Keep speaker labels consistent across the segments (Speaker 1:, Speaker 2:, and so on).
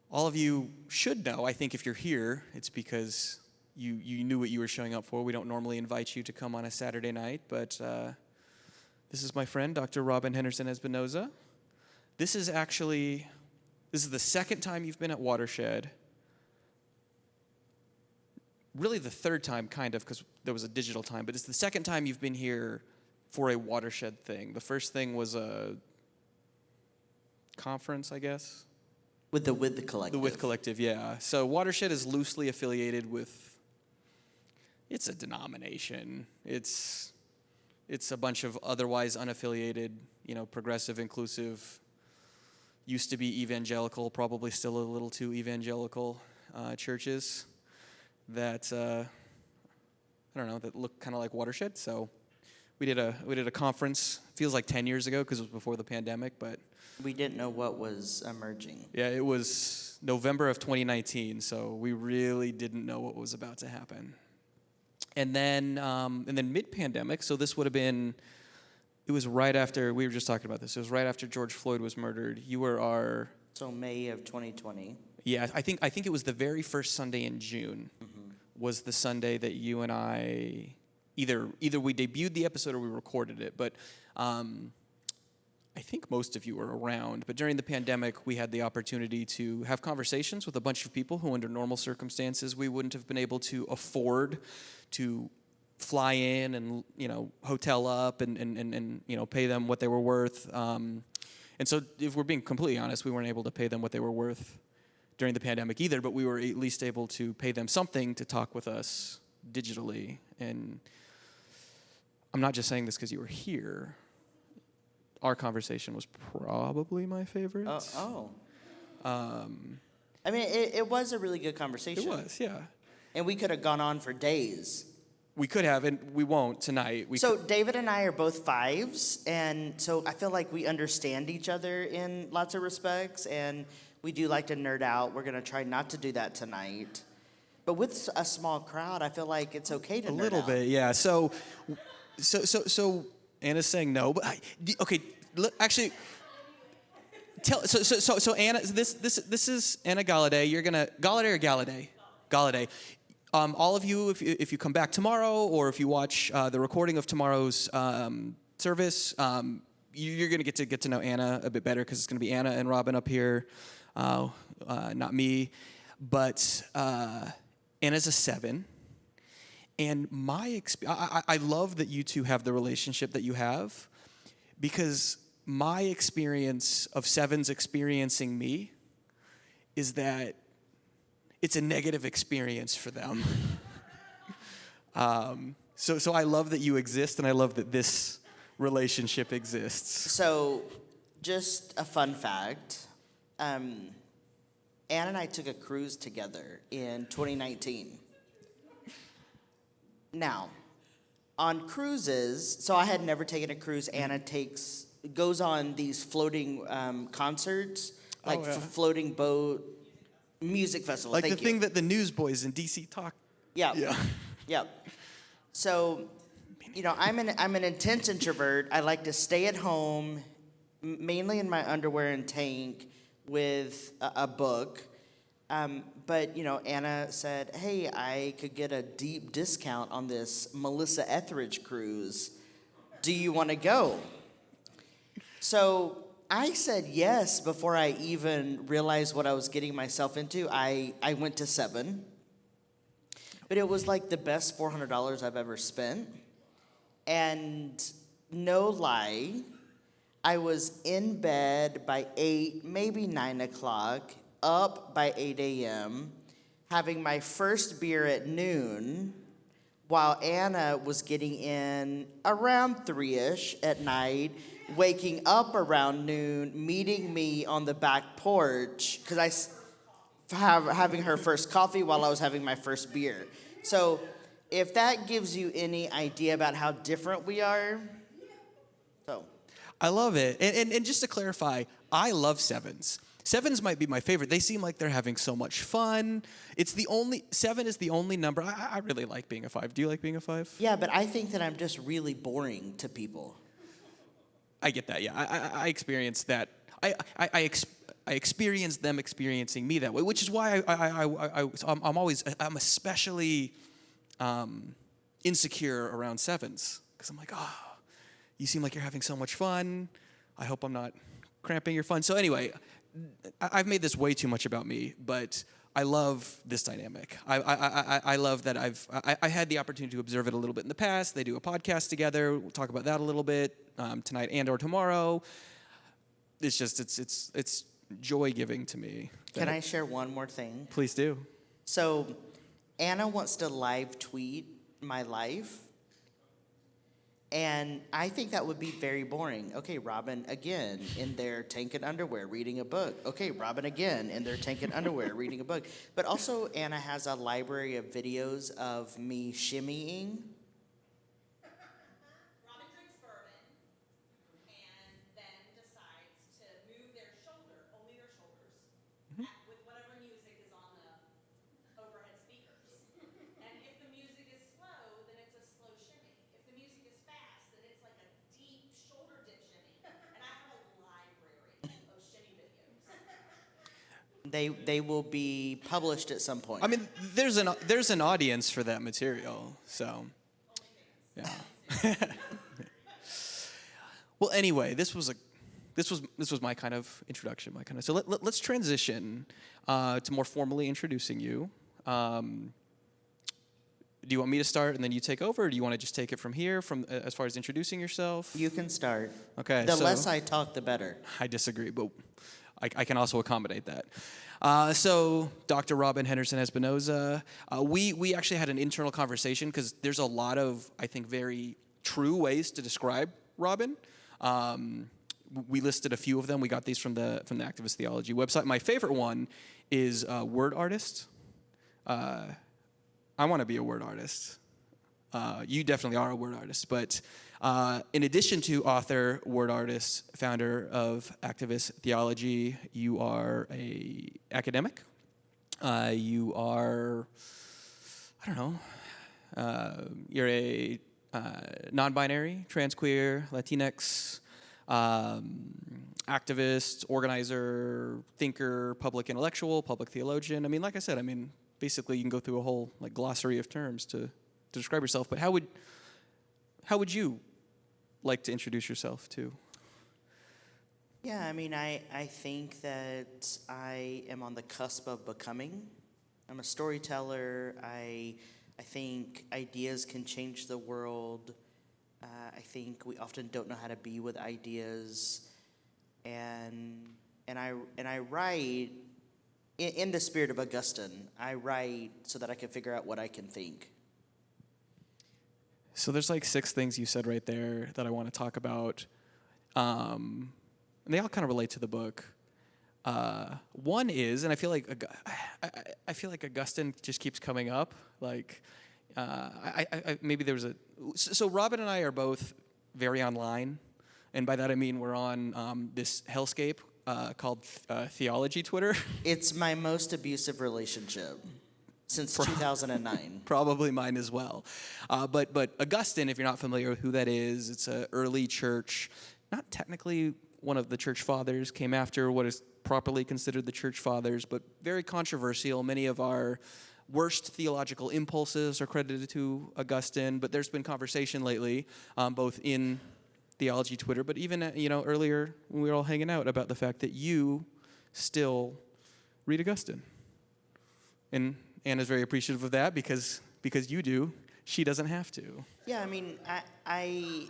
Speaker 1: all of you should know, I think if you're here, it's because you knew what you were showing up for. We don't normally invite you to come on a Saturday night, but this is my friend, Dr. Robyn Henderson-Espinoza. This is the second time you've been at Watershed. Really the third time, kind of, because there was a digital time, but it's the second time you've been here for a Watershed thing. The first thing was a conference, I guess.
Speaker 2: With the Collective.
Speaker 1: The With Collective, yeah. So Watershed is loosely affiliated with, it's a denomination. It's a bunch of otherwise unaffiliated, progressive, inclusive, used to be evangelical, probably still a little too evangelical churches that, that look kind of like Watershed. So we did a conference, feels like 10 years ago because it was before the pandemic, but
Speaker 2: we didn't know what was emerging.
Speaker 1: Yeah, it was November of 2019, so we really didn't know what was about to happen. And then mid-pandemic, so this would have been, it was right after, we were just talking about this, it was right after George Floyd was murdered. You were our...
Speaker 2: So May of 2020.
Speaker 1: Yeah, I think it was the very first Sunday in June was the Sunday that you and I, either we debuted the episode or we recorded it, but... I think most of you were around, but during the pandemic, we had the opportunity to have conversations with a bunch of people who, under normal circumstances, we wouldn't have been able to afford to fly in and, hotel up and pay them what they were worth. And so if we're being completely honest, we weren't able to pay them what they were worth during the pandemic either, but we were at least able to pay them something to talk with us digitally. And I'm not just saying this because you were here. Our conversation was probably my favorite.
Speaker 2: I mean, it was a really good conversation.
Speaker 1: It was, yeah.
Speaker 2: And we could have gone on for days.
Speaker 1: We could have, and we won't tonight.
Speaker 2: David and I are both 5s, and so I feel like we understand each other in lots of respects, and we do like to nerd out. We're going to try not to do that tonight. But with a small crowd, I feel like it's okay to nerd out. A
Speaker 1: little bit, yeah. So Anna's saying no, but okay. Actually, so Anna, this is Anna Galladay. You're gonna Galladay or Galladay? Galladay. All of you, if you come back tomorrow, or if you watch the recording of tomorrow's service, you're gonna get to know Anna a bit better because it's gonna be Anna and Robyn up here, not me. But Anna's a 7. And I love that you two have the relationship that you have, because my experience of 7s experiencing me is that it's a negative experience for them. So I love that you exist, and I love that this relationship exists.
Speaker 2: So just a fun fact, Anna and I took a cruise together in 2019. Now, on cruises, so I had never taken a cruise. Anna goes on these floating concerts, like floating boat music festivals.
Speaker 1: Like the thing that the newsboys in DC talk.
Speaker 2: Yeah. So, I'm an intense introvert. I like to stay at home, mainly in my underwear and tank, with a book. But Anna said, hey, I could get a deep discount on this Melissa Etheridge cruise. Do you want to go? So I said yes before I even realized what I was getting myself into. I went to 7. But it was like the best $400 I've ever spent. And no lie, I was in bed by 8, maybe 9 o'clock, up by 8 a.m., having my first beer at noon, while Anna was getting in around 3-ish at night, waking up around noon, meeting me on the back porch, because having her first coffee while I was having my first beer. So if that gives you any idea about how different we are, so.
Speaker 1: I love it. And just to clarify, I love 7s. 7s might be my favorite. They seem like they're having so much fun. 7 is the only number. I really like being a 5. Do you like being a 5?
Speaker 2: Yeah, but I think that I'm just really boring to people.
Speaker 1: I get that, yeah. I experienced that. I experienced them experiencing me that way, which is why I'm especially insecure around sevens, because I'm like, oh, you seem like you're having so much fun. I hope I'm not cramping your fun. So anyway, I've made this way too much about me, but I love this dynamic. I love that I had the opportunity to observe it a little bit in the past. They do a podcast together. We'll talk about that a little bit tonight and or tomorrow. It's just it's joy giving to me.
Speaker 2: Can I share one more thing?
Speaker 1: Please do.
Speaker 2: So Anna wants to live tweet my life. And I think that would be very boring. Okay, Robyn again in their tank and underwear reading a book. Okay, Robyn again in their tank and underwear reading a book. But also Anna has a library of videos of me shimmying.
Speaker 3: Robyn drinks bourbon and then decides to move their shoulder, only their shoulders, with whatever music is on the overhead speakers. And if the music is slow, then it's a slow shimmy. If the music is fast, then it's like a deep shoulder dip shimmy. And I have a library of shimmy videos.
Speaker 2: They will be published at some point.
Speaker 1: I mean, there's an audience for that material, so yeah. Well, anyway, this was my kind of introduction, so let's transition to more formally introducing you. Do you want me to start and then you take over, or do you want to just take it from here, as far as introducing yourself?
Speaker 2: You can start.
Speaker 1: Okay.
Speaker 2: The less I talk, the better.
Speaker 1: I disagree, but I can also accommodate that. So, Dr. Robyn Henderson-Espinoza, we actually had an internal conversation because there's a lot of, I think, very true ways to describe Robyn. We listed a few of them. We got these from the Activist Theology website. My favorite one is word artist. I want to be a word artist. You definitely are a word artist, but in addition to author, word artist, founder of Activist Theology, you are a academic. You are, I don't know, you're a non-binary, trans, queer, Latinx, activist, organizer, thinker, public intellectual, public theologian. I mean, like I said, basically you can go through a whole glossary of terms to describe yourself, but how would you like to introduce yourself to?
Speaker 2: Yeah, I think that I am on the cusp of becoming. I'm a storyteller. I think ideas can change the world. I think we often don't know how to be with ideas, and I write in the spirit of Augustine. I write so that I can figure out what I can think.
Speaker 1: So there's 6 things you said right there that I want to talk about, and they all kind of relate to the book. One is, and I feel like Augustine just keeps coming up. Maybe there was so Robyn and I are both very online, and by that I mean we're on this hellscape called Theology Twitter.
Speaker 2: It's my most abusive relationship since 2009.
Speaker 1: Probably mine as well. But Augustine, if you're not familiar with who that is, it's an early church, not technically one of the church fathers, came after what is properly considered the church fathers, but very controversial. Many of our worst theological impulses are credited to Augustine, but there's been conversation lately, both in Theology Twitter, but even earlier when we were all hanging out, about the fact that you still read Augustine. And Anna's very appreciative of that because you do. She doesn't have to.
Speaker 2: Yeah, I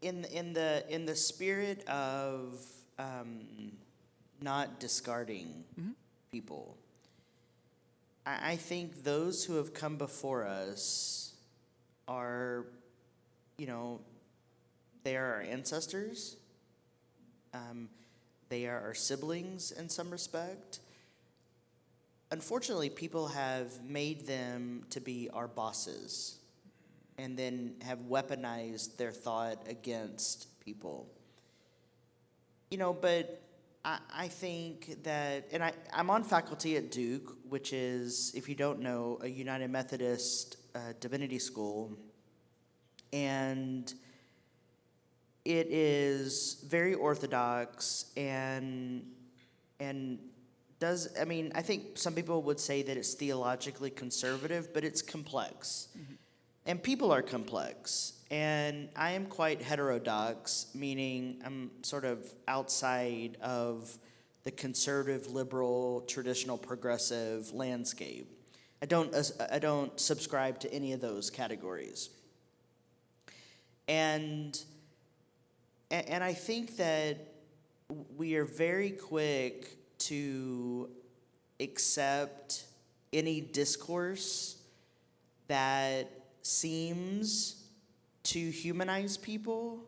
Speaker 2: in the spirit of not discarding people, I think those who have come before us are, they are our ancestors. They are our siblings in some respect. Unfortunately, people have made them to be our bosses and then have weaponized their thought against people. But I think that, and I'm on faculty at Duke, which is, if you don't know, a United Methodist divinity school. And it is very orthodox, and and I think some people would say that it's theologically conservative, but it's complex. And people are complex. And I am quite heterodox, meaning I'm sort of outside of the conservative, liberal, traditional, progressive landscape. I don't subscribe to any of those categories. And I think that we are very quick to accept any discourse that seems to humanize people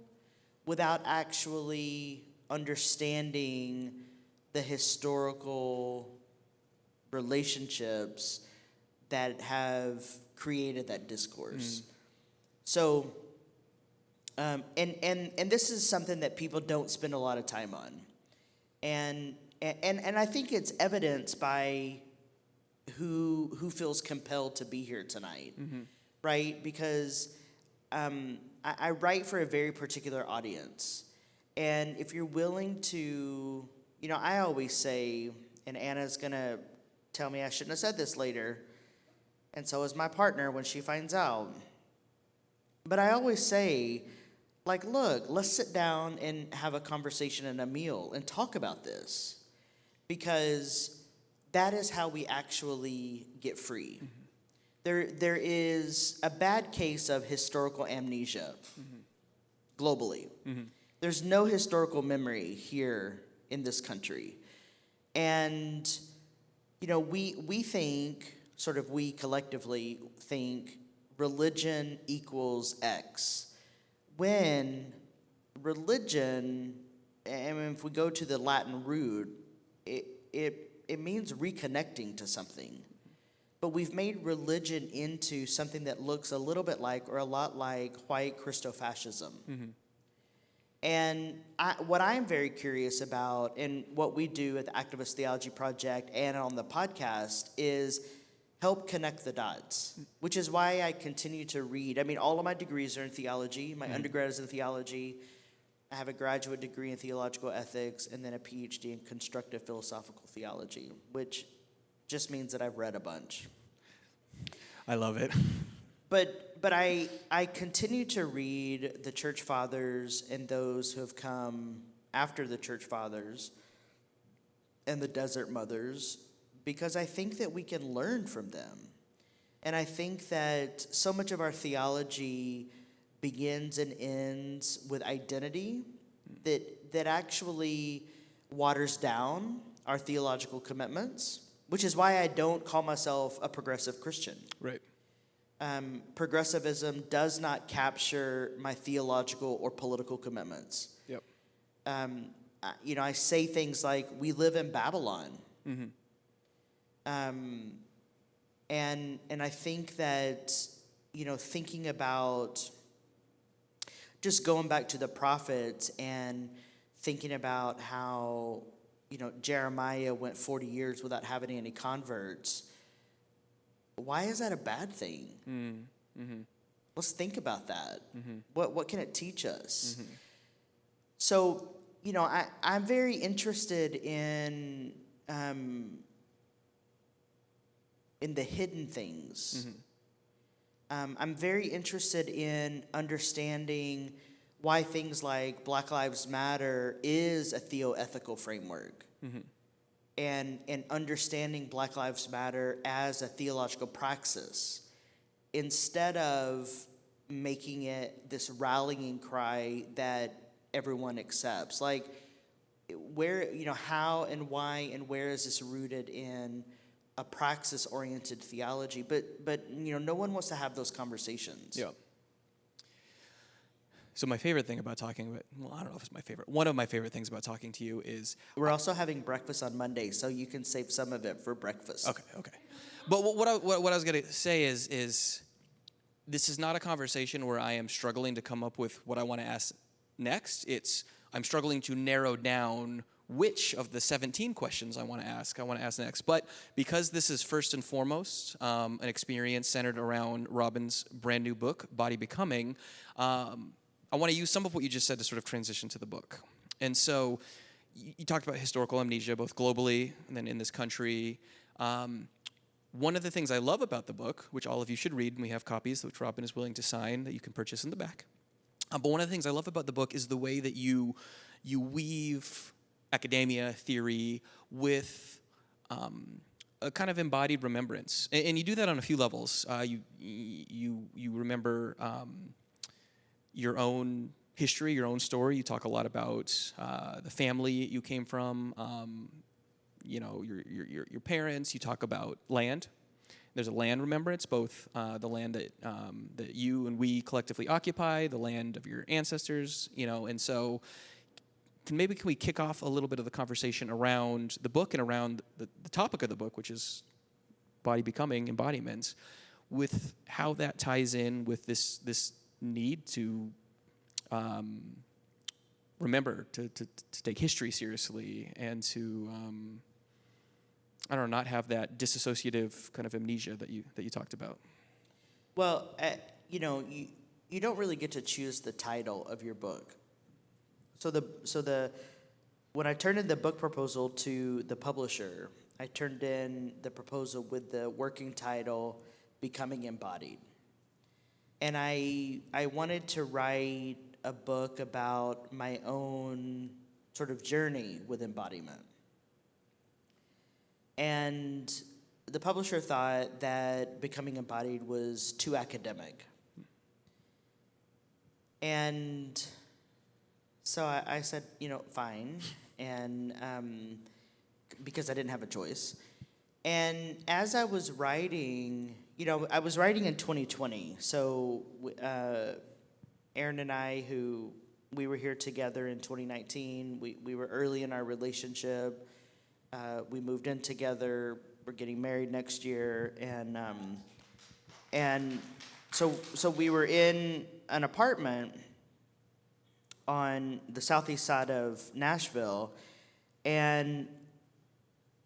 Speaker 2: without actually understanding the historical relationships that have created that discourse. So, and this is something that people don't spend a lot of time on. And I think it's evidenced by who feels compelled to be here tonight, right? Because I write for a very particular audience. And if you're willing to, I always say, and Anna's going to tell me I shouldn't have said this later, and so is my partner when she finds out. But I always say, look, let's sit down and have a conversation and a meal and talk about this. Because that is how we actually get free. There is a bad case of historical amnesia globally. There's no historical memory here in this country. And, we think, we collectively think religion equals X. When religion, if we go to the Latin root, it means reconnecting to something. But we've made religion into something that looks a little bit like, or a lot like, white Christofascism. And what I'm very curious about, and what we do at the Activist Theology Project and on the podcast, is help connect the dots, which is why I continue to read. All of my degrees are in theology. My undergrad is in theology. I have a graduate degree in theological ethics and then a PhD in constructive philosophical theology, which just means that I've read a bunch.
Speaker 1: I love it.
Speaker 2: But I continue to read the church fathers and those who have come after the church fathers and the desert mothers, because I think that we can learn from them. And I think that so much of our theology begins and ends with identity that actually waters down our theological commitments, which is why I don't call myself a progressive Christian.
Speaker 1: Right.
Speaker 2: Progressivism does not capture my theological or political commitments.
Speaker 1: Yep.
Speaker 2: I say things like, we live in Babylon. And I think that, thinking about just going back to the prophets and thinking about how, Jeremiah went 40 years without having any converts. Why is that a bad thing? Let's think about that. What can it teach us? So, I'm very interested in the hidden things. I'm very interested in understanding why things like Black Lives Matter is a theoethical framework. And understanding Black Lives Matter as a theological praxis, instead of making it this rallying cry that everyone accepts. Where, how and why and where is this rooted in a praxis-oriented theology? But no one wants to have those conversations.
Speaker 1: Yeah. So my favorite thing about talking about, I don't know if it's my favorite. One of my favorite things about talking to you is...
Speaker 2: We're also having breakfast on Monday, so you can save some of it for breakfast.
Speaker 1: Okay. But what I was going to say is this is not a conversation where I am struggling to come up with what I want to ask next. I'm struggling to narrow down which of the 17 questions I want to ask next. But because this is first and foremost an experience centered around Robyn's brand new book, Body Becoming, I want to use some of what you just said to sort of transition to the book. And so you talked about historical amnesia, both globally and then in this country. One of the things I love about the book, which all of you should read, and we have copies which Robyn is willing to sign that you can purchase in the back. But one of the things I love about the book is the way that you weave academia, theory, with a kind of embodied remembrance, and you do that on a few levels. You remember your own history, your own story. You talk a lot about the family you came from, your parents. You talk about land. There's a land remembrance, both the land that you and we collectively occupy, the land of your ancestors, and so can we kick off a little bit of the conversation around the book and around the topic of the book, which is body becoming, embodiments, with how that ties in with this need to remember, to take history seriously, and to not have that disassociative kind of amnesia that you talked about.
Speaker 2: Well, you don't really get to choose the title of your book. So when I turned in the book proposal to the publisher, I turned in the proposal with the working title, Becoming Embodied. And I wanted to write a book about my own sort of journey with embodiment. And the publisher thought that Becoming Embodied was too academic. And so I said, fine, and because I didn't have a choice. And as I was writing, I was writing in 2020. So Aaron and I, we were here together in 2019. We were early in our relationship. We moved in together. We're getting married next year, and so we were in an apartment on the southeast side of Nashville, and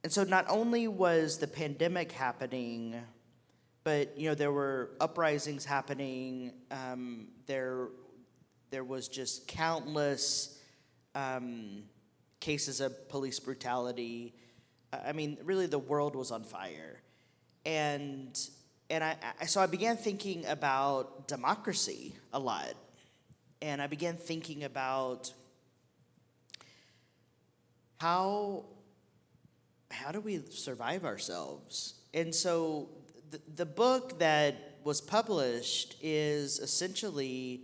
Speaker 2: so not only was the pandemic happening, but there were uprisings happening. There was just countless cases of police brutality. I mean, really, the world was on fire, and so I began thinking about democracy a lot. And I began thinking about how do we survive ourselves? And so the book that was published is essentially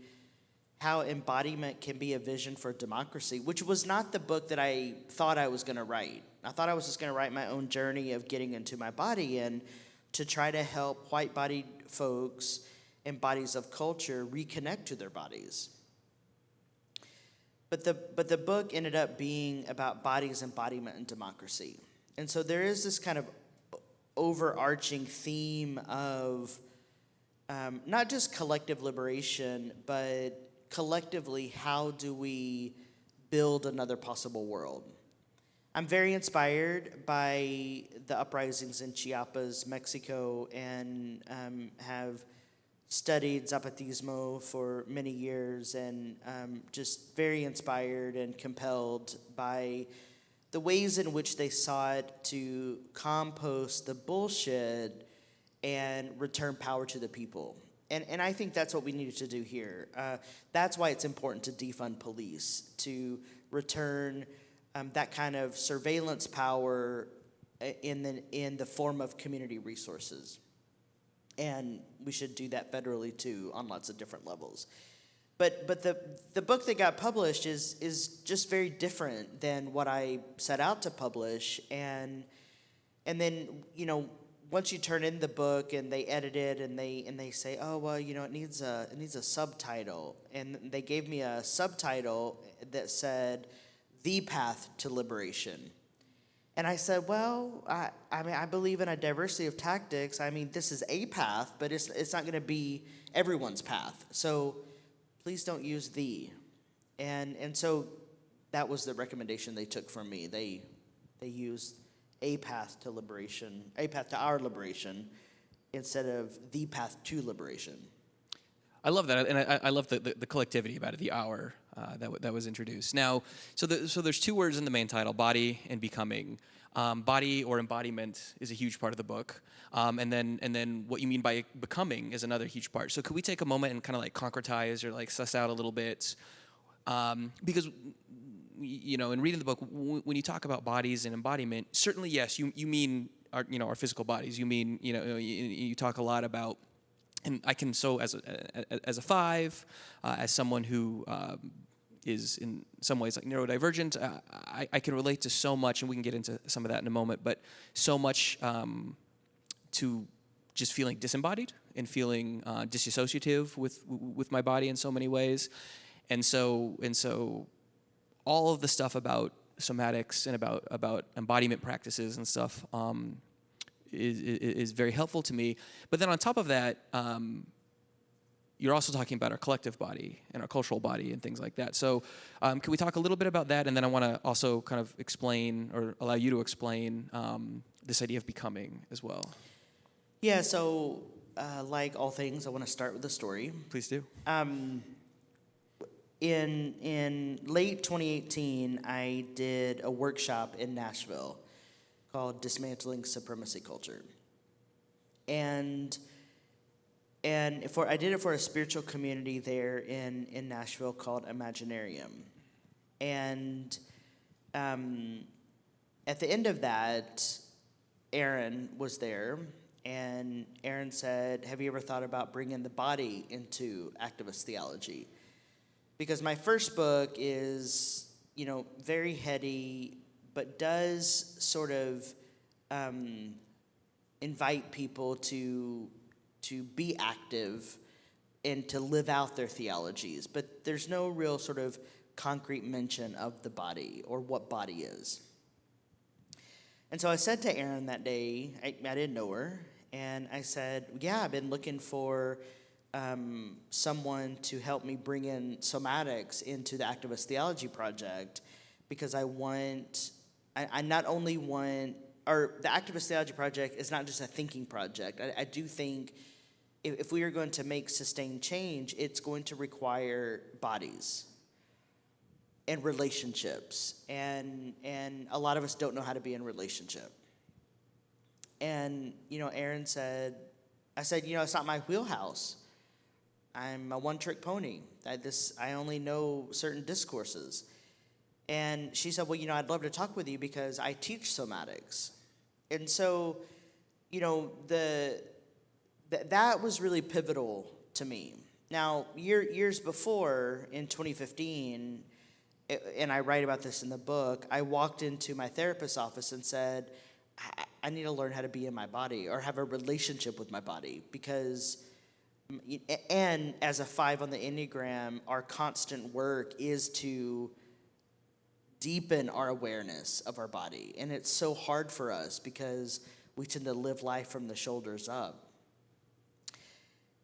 Speaker 2: how embodiment can be a vision for democracy, which was not the book that I thought I was going to write. I thought I was just going to write my own journey of getting into my body and to try to help white-bodied folks and bodies of culture reconnect to their bodies. But the book ended up being about bodies, embodiment, and democracy. And so there is this kind of overarching theme of not just collective liberation, but collectively, how do we build another possible world? I'm very inspired by the uprisings in Chiapas, Mexico, and have studied Zapatismo for many years, and just very inspired and compelled by the ways in which they sought to compost the bullshit and return power to the people. And I think that's what we needed to do here. That's why it's important to defund police, to return that kind of surveillance power in the form of community resources. And we should do that federally too, on lots of different levels. But the book that got published is just very different than what I set out to publish. And then once you turn in the book and they edit it and they say, oh well, it needs a subtitle, and they gave me a subtitle that said "The Path to Liberation." And I said, well, I believe in a diversity of tactics. I mean, this is a path, but it's not going to be everyone's path. So please don't use "the." And so that was the recommendation they took from me. They used "A Path to Liberation," "A Path to Our Liberation," instead of "The Path to Liberation."
Speaker 1: I love that, and I love the collectivity about it, the hour that was introduced. Now, so there's two words in the main title: body and becoming. Body or embodiment is a huge part of the book, and then what you mean by becoming is another huge part. So could we take a moment and kind of like concretize or like suss out a little bit, because in reading the book, when you talk about bodies and embodiment, certainly yes, you mean our physical bodies. You mean you talk a lot about. And I can, so as a 5, as someone who is in some ways like neurodivergent, I can relate to so much, and we can get into some of that in a moment, but so much to just feeling disembodied and feeling disassociative with my body in so many ways. And so all of the stuff about somatics and about embodiment practices and stuff is very helpful to me. But then on top of that, you're also talking about our collective body and our cultural body and things like that. So can we talk a little bit about that? And then I want to also kind of explain or allow you to explain this idea of becoming as well.
Speaker 2: Yeah, so like all things, I want to start with a story.
Speaker 1: Please do.
Speaker 2: In late 2018, I did a workshop in Nashville called Dismantling Supremacy Culture. And I did it for a spiritual community there in Nashville called Imaginarium. And at the end of that, Aaron was there, and Aaron said, "Have you ever thought about bringing the body into activist theology?" Because my first book is, very heady, but does sort of invite people to be active and to live out their theologies. But there's no real sort of concrete mention of the body or what body is. And so I said to Erin that day, I didn't know her, and I said, yeah, I've been looking for someone to help me bring in somatics into the Activist Theology Project, because I not only want, or the Activist Theology Project is not just a thinking project. I do think if we are going to make sustained change, it's going to require bodies and relationships. And a lot of us don't know how to be in relationship. And, Aaron said, it's not my wheelhouse. I'm a one-trick pony. I only know certain discourses. And she said, well, I'd love to talk with you because I teach somatics. And so, that was really pivotal to me. Now, years before, in 2015, and I write about this in the book, I walked into my therapist's office and said, I need to learn how to be in my body or have a relationship with my body, because, and as a 5 on the Enneagram, our constant work is to deepen our awareness of our body. And it's so hard for us because we tend to live life from the shoulders up.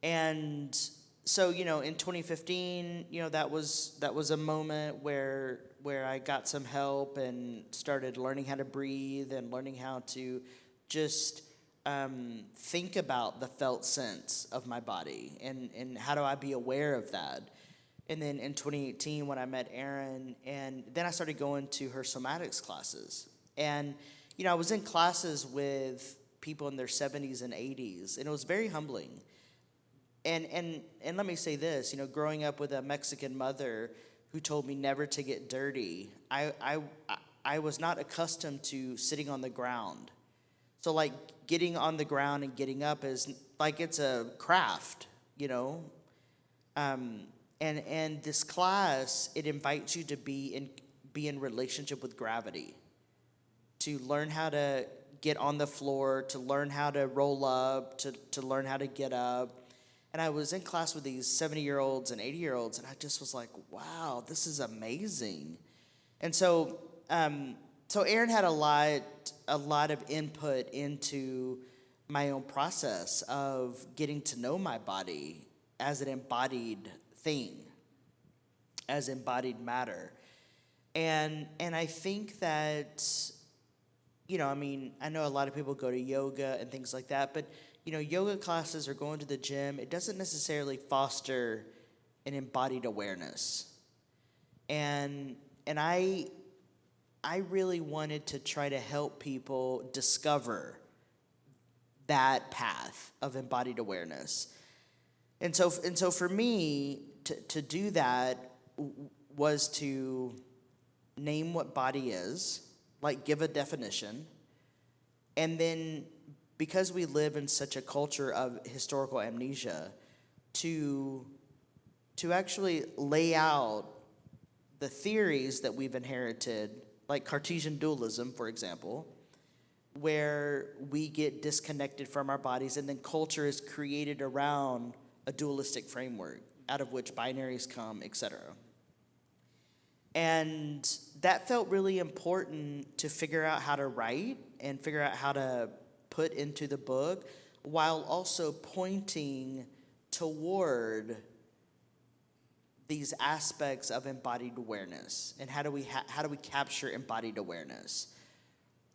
Speaker 2: And so, in 2015, that was a moment where I got some help and started learning how to breathe and learning how to just think about the felt sense of my body and how do I be aware of that. And then in 2018, when I met Erin, and then I started going to her somatics classes. And, I was in classes with people in their 70s and 80s, and it was very humbling. And let me say this, growing up with a Mexican mother who told me never to get dirty, I was not accustomed to sitting on the ground. So, like, getting on the ground and getting up is like it's a craft, And this class, it invites you to be in relationship with gravity, to learn how to get on the floor, to learn how to roll up, to learn how to get up. And I was in class with these 70-year-olds and 80-year-olds, and I just was like, wow, this is amazing. And so Erin had a lot of input into my own process of getting to know my body as an embodied thing, as embodied matter. And I think that I mean, I know a lot of people go to yoga and things like that, but, yoga classes or going to the gym, it doesn't necessarily foster an embodied awareness. And I really wanted to try to help people discover that path of embodied awareness. And so for me, to do that was to name what body is, like give a definition, and then because we live in such a culture of historical amnesia, to actually lay out the theories that we've inherited, like Cartesian dualism, for example, where we get disconnected from our bodies, and then culture is created around a dualistic framework out of which binaries come, etc. And that felt really important to figure out how to write and figure out how to put into the book, while also pointing toward these aspects of embodied awareness and how do we capture embodied awareness.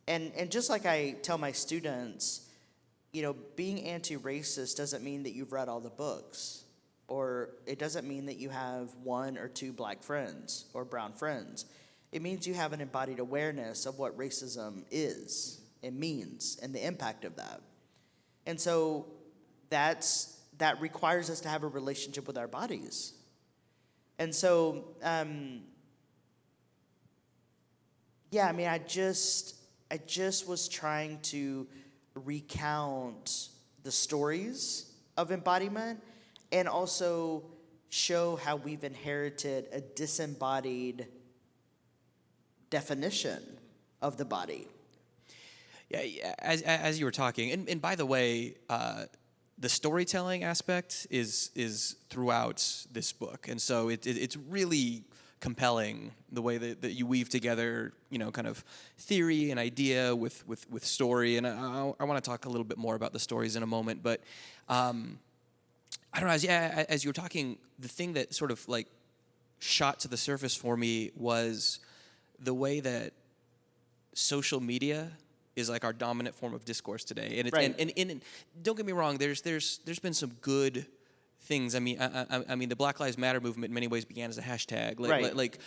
Speaker 2: And just like I tell my students, being anti-racist doesn't mean that you've read all the books, or it doesn't mean that you have one or two black friends or brown friends. It means you have an embodied awareness of what racism is and means and the impact of that. And so that requires us to have a relationship with our bodies. And so, I just was trying to recount the stories of embodiment and also show how we've inherited a disembodied definition of the body.
Speaker 1: Yeah, as you were talking, and by the way, the storytelling aspect is throughout this book, and so it's really compelling the way that you weave together, kind of theory and idea with story. And I want to talk a little bit more about the stories in a moment, but I don't know. As you were talking, the thing that sort of like shot to the surface for me was the way that social media is like our dominant form of discourse today. And it's,
Speaker 2: right.
Speaker 1: and don't get me wrong, there's been some good things. I mean, the Black Lives Matter movement in many ways began as a hashtag.
Speaker 2: Right.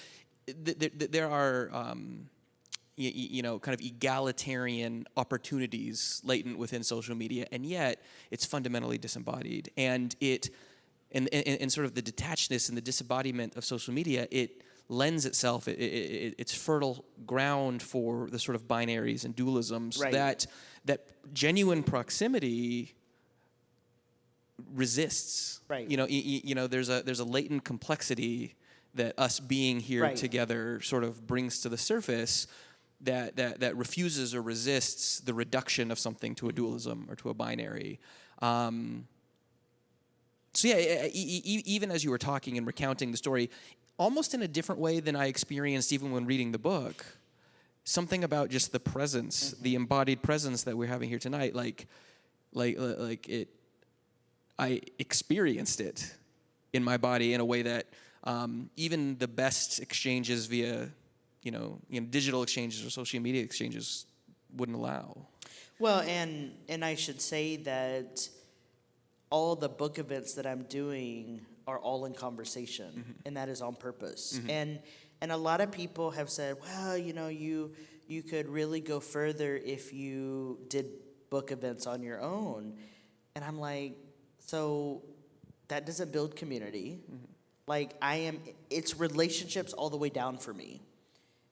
Speaker 1: There are kind of egalitarian opportunities latent within social media, and yet it's fundamentally disembodied. And and sort of the detachedness and the disembodiment of social media, it lends itself, it's fertile ground for the sort of binaries and dualisms
Speaker 2: right.
Speaker 1: that genuine proximity resists.
Speaker 2: Right.
Speaker 1: There's a latent complexity that us being here
Speaker 2: right.
Speaker 1: together sort of brings to the surface that refuses or resists the reduction of something to a dualism or to a binary. Even as you were talking and recounting the story, almost in a different way than I experienced even when reading the book, something about just the presence, the embodied presence that we're having here tonight, I experienced it in my body in a way that even the best exchanges via, digital exchanges or social media exchanges wouldn't allow.
Speaker 2: Well, and I should say that all the book events that I'm doing are all in conversation, and that is on purpose. And a lot of people have said, well, you could really go further if you did book events on your own. And I'm like, so that doesn't build community. It's relationships all the way down for me.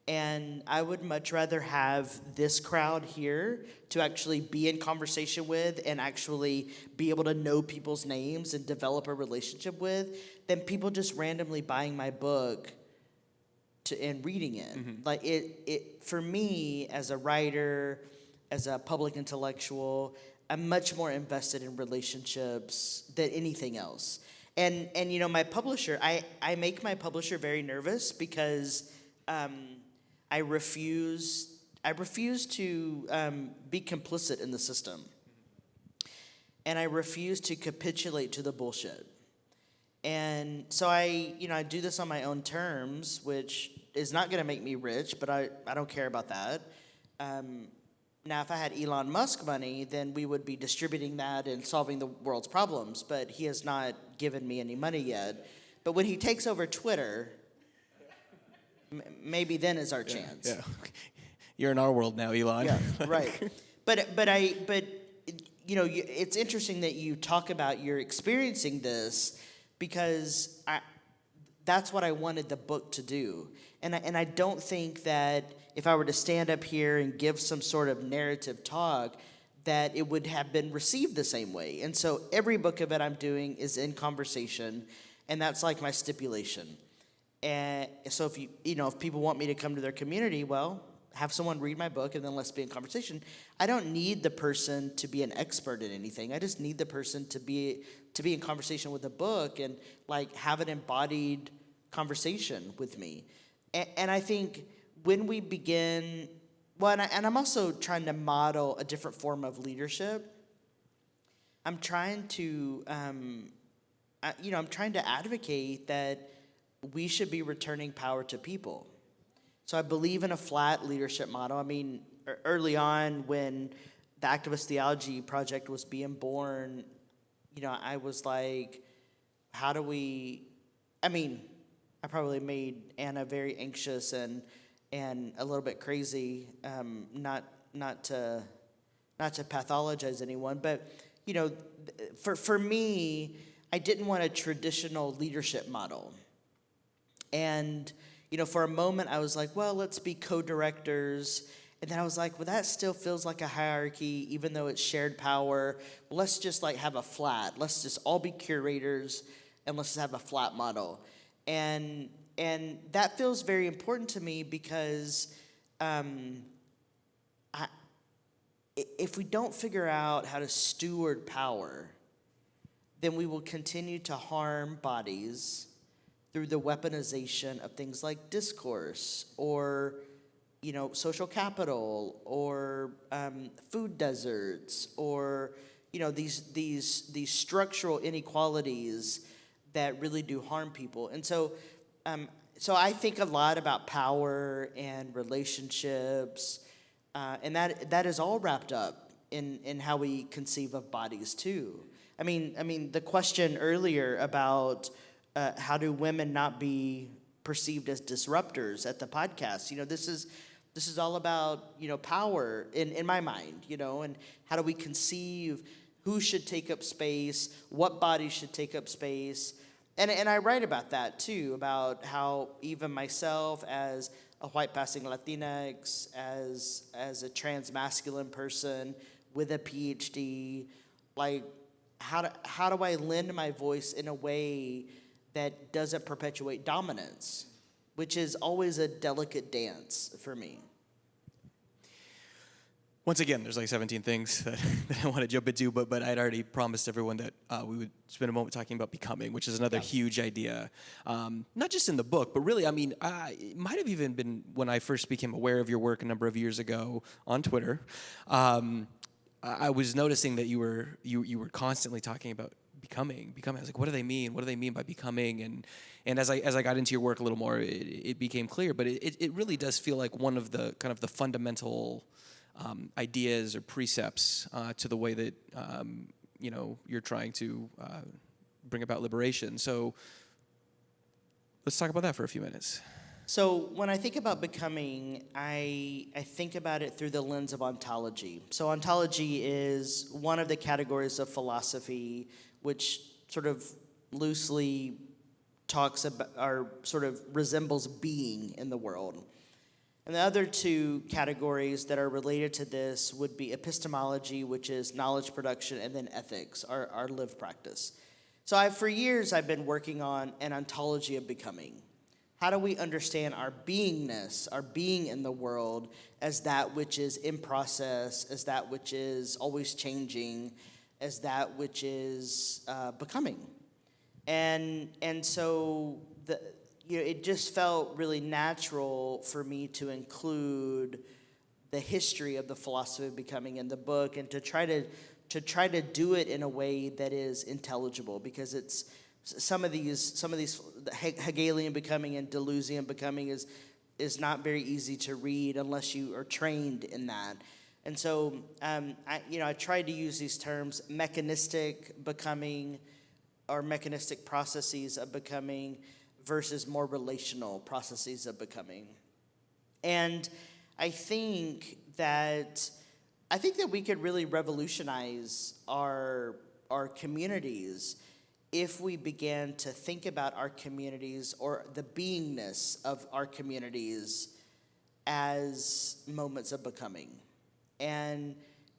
Speaker 2: And I would much rather have this crowd here to actually be in conversation with and actually be able to know people's names and develop a relationship with than people just randomly buying my book and reading it. It for me, as a writer, as a public intellectual, I'm much more invested in relationships than anything else. And my publisher, I make my publisher very nervous because I refuse to be complicit in the system. And I refuse to capitulate to the bullshit. And so I do this on my own terms, which is not going to make me rich, but I don't care about that. Now, if I had Elon Musk money, then we would be distributing that and solving the world's problems, but he has not given me any money yet. But when he takes over Twitter, maybe then is our chance.
Speaker 1: Yeah. You're in our world now, Elon.
Speaker 2: Yeah, right. But it's interesting that you talk about you're experiencing this, because that's what I wanted the book to do. And I don't think that if I were to stand up here and give some sort of narrative talk, that it would have been received the same way. And so every book of it I'm doing is in conversation, and that's like my stipulation. And so if people want me to come to their community, well, have someone read my book and then let's be in conversation. I don't need the person to be an expert in anything. I just need the person to be in conversation with the book and like have an embodied conversation with me. And I think when we begin, and I'm also trying to model a different form of leadership. I'm trying to, I'm trying to advocate that we should be returning power to people. So I believe in a flat leadership model. I mean, early on when the Activist Theology project was being born, I was like, how do we, I probably made Anna very anxious and a little bit crazy, not to pathologize anyone, but for me, I didn't want a traditional leadership model. And for a moment I was like, well, let's be co-directors. And then I was like, well, that still feels like a hierarchy, even though it's shared power. Well, let's just like have a flat. Let's just all be curators and let's just have a flat model. And that feels very important to me because if we don't figure out how to steward power, then we will continue to harm bodies through the weaponization of things like discourse or, social capital or food deserts or, these structural inequalities that really do harm people. And so I think a lot about power and relationships, and that is all wrapped up in how we conceive of bodies too. I mean, the question earlier about how do women not be perceived as disruptors at the podcast? This is all about power in my mind. And how do we conceive who should take up space, what bodies should take up space, and I write about that too, about how even myself as a white passing Latinx, as a trans masculine person with a PhD, like how do I lend my voice in a way that doesn't perpetuate dominance, which is always a delicate dance for me.
Speaker 1: Once again, there's like 17 things that I want to jump into, but I'd already promised everyone that we would spend a moment talking about becoming, which is another huge idea. Not just in the book, but really, it might have even been when I first became aware of your work a number of years ago on Twitter. I was noticing that you were constantly talking about becoming. I was like, what do they mean? What do they mean by becoming? And as I got into your work a little more, it became clear. But it really does feel like one of the kind of the fundamental ideas or precepts to the way that you're trying to bring about liberation. So let's talk about that for a few minutes.
Speaker 2: So when I think about becoming, I think about it through the lens of ontology. So ontology is one of the categories of philosophy which sort of loosely talks about or sort of resembles being in the world. And the other two categories that are related to this would be epistemology, which is knowledge production, and then ethics, our lived practice. So for years, I've been working on an ontology of becoming. How do we understand our beingness, our being in the world, as that which is in process, as that which is always changing, as that which is becoming? And so it just felt really natural for me to include the history of the philosophy of becoming in the book, and to try to do it in a way that is intelligible, because it's some of these Hegelian becoming and Deleuzian becoming is not very easy to read unless you are trained in that. And so, I tried to use these terms: mechanistic becoming, or mechanistic processes of becoming, versus more relational processes of becoming. And I think that we could really revolutionize our communities if we began to think about our communities, or the beingness of our communities, as moments of becoming, and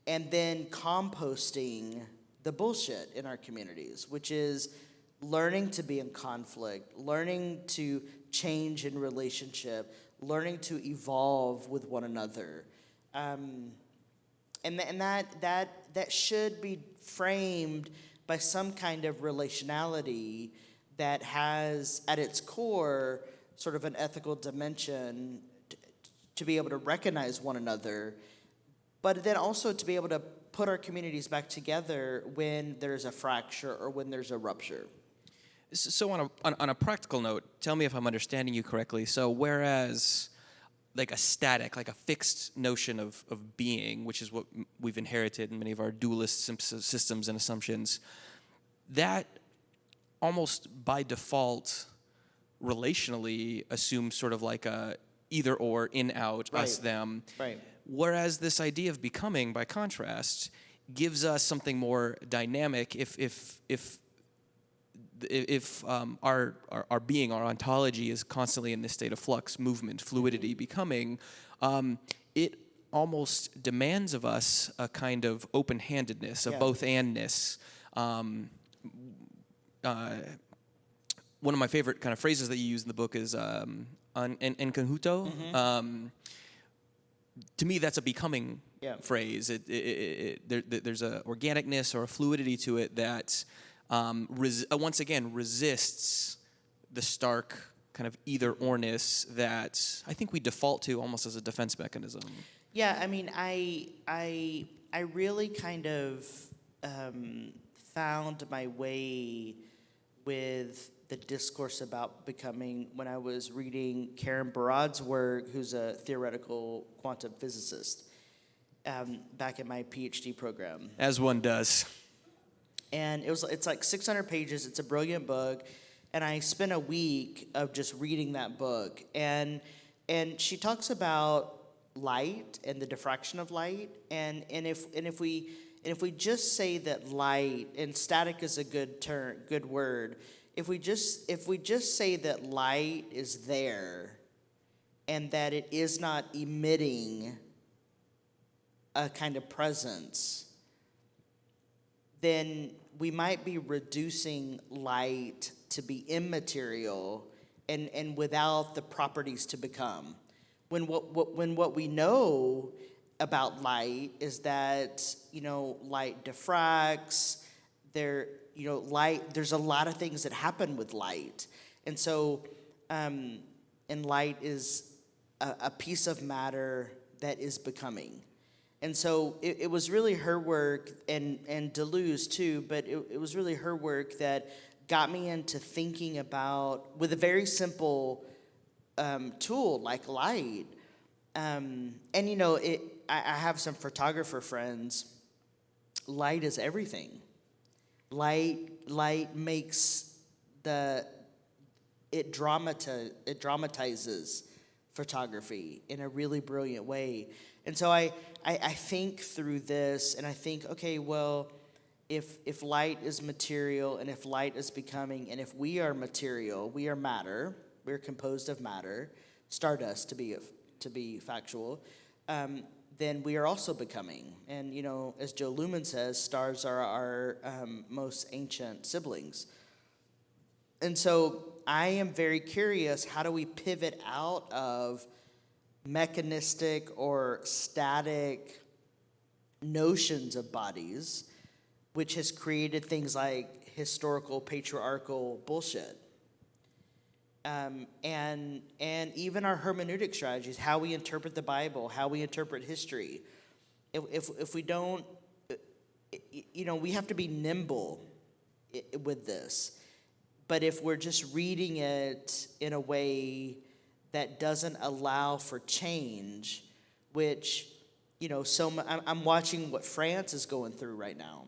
Speaker 2: then composting the bullshit in our communities, which is learning to be in conflict, learning to change in relationship, learning to evolve with one another. And that should be framed by some kind of relationality that has at its core sort of an ethical dimension to be able to recognize one another, but then also to be able to put our communities back together when there's a fracture or when there's a rupture.
Speaker 1: So on a practical note, tell me if I'm understanding you correctly. So whereas like a static, like a fixed notion of being, which is what we've inherited in many of our dualist systems and assumptions, that almost by default relationally assumes sort of like a either or, in, out, us, them. Right. Whereas this idea of becoming, by contrast, gives us something more dynamic. If our being, our ontology is constantly in this state of flux, movement, fluidity, becoming, it almost demands of us a kind of open-handedness, a both-andness. One of my favorite kind of phrases that you use in the book is en conjunto. Mm-hmm. To me, that's a becoming phrase. There's a organicness or a fluidity to it that once again resists the stark kind of either-orness that I think we default to almost as a defense mechanism.
Speaker 2: Yeah, I mean, I really kind of found my way with the discourse about becoming when I was reading Karen Barad's work, who's a theoretical quantum physicist, back in my PhD program.
Speaker 1: As one does.
Speaker 2: And it's like 600 pages. It's a brilliant book. And I spent a week of just reading that book. And she talks about light and the diffraction of light. And if we just say that light, and static is a good word, if we just say that light is there and that it is not emitting a kind of presence, then we might be reducing light to be immaterial and without the properties to become. When what we know about light is that, light diffracts, there's a lot of things that happen with light. And so, and light is a piece of matter that is becoming. And so it was really her work, and Deleuze too, but it was really her work that got me into thinking about, with a very simple tool like light. I have some photographer friends. Light is everything. Light makes it dramatizes photography in a really brilliant way. And so I think through this, and I think, okay, well, if light is material, and if light is becoming, and if we are material, we are matter, we're composed of matter, stardust to be factual, then we are also becoming. And, as Joe Luhmann says, stars are our most ancient siblings. And so I am very curious, how do we pivot out of mechanistic or static notions of bodies, which has created things like historical patriarchal bullshit, and even our hermeneutic strategies, how we interpret the Bible, how we interpret history. If we don't, we have to be nimble with this. But if we're just reading it in a way that doesn't allow for change, which I'm watching what France is going through right now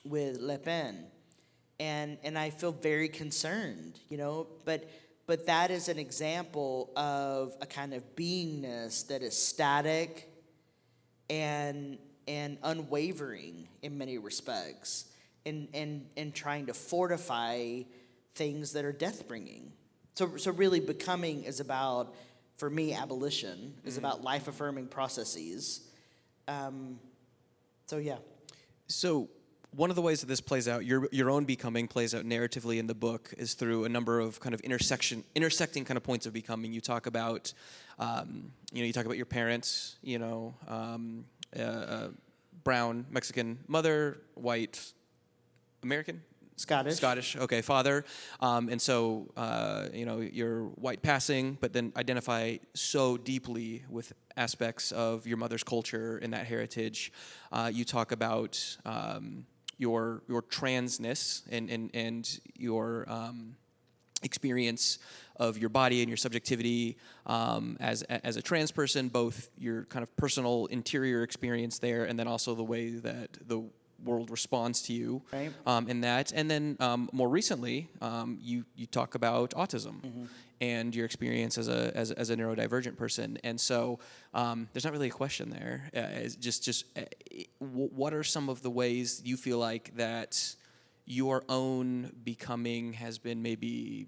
Speaker 2: with Le Pen, and I feel very concerned, but that is an example of a kind of beingness that is static and unwavering in many respects, and trying to fortify things that are death bringing. So really, becoming is about, for me, abolition is about life affirming processes. So yeah.
Speaker 1: So one of the ways that this plays out, your own becoming plays out narratively in the book, is through a number of kind of intersecting kind of points of becoming. You talk about, you talk about your parents, brown Mexican mother, white American.
Speaker 2: Scottish.
Speaker 1: Okay, father. And so, you're white passing, but then identify so deeply with aspects of your mother's culture and that heritage. You talk about your transness and your experience of your body and your subjectivity as a trans person, both your kind of personal interior experience there, and then also the way that the world responds to you,
Speaker 2: right.
Speaker 1: In that. And then more recently, you talk about autism and your experience as a neurodivergent person. And so there's not really a question there. It's just what are some of the ways you feel like that your own becoming has been maybe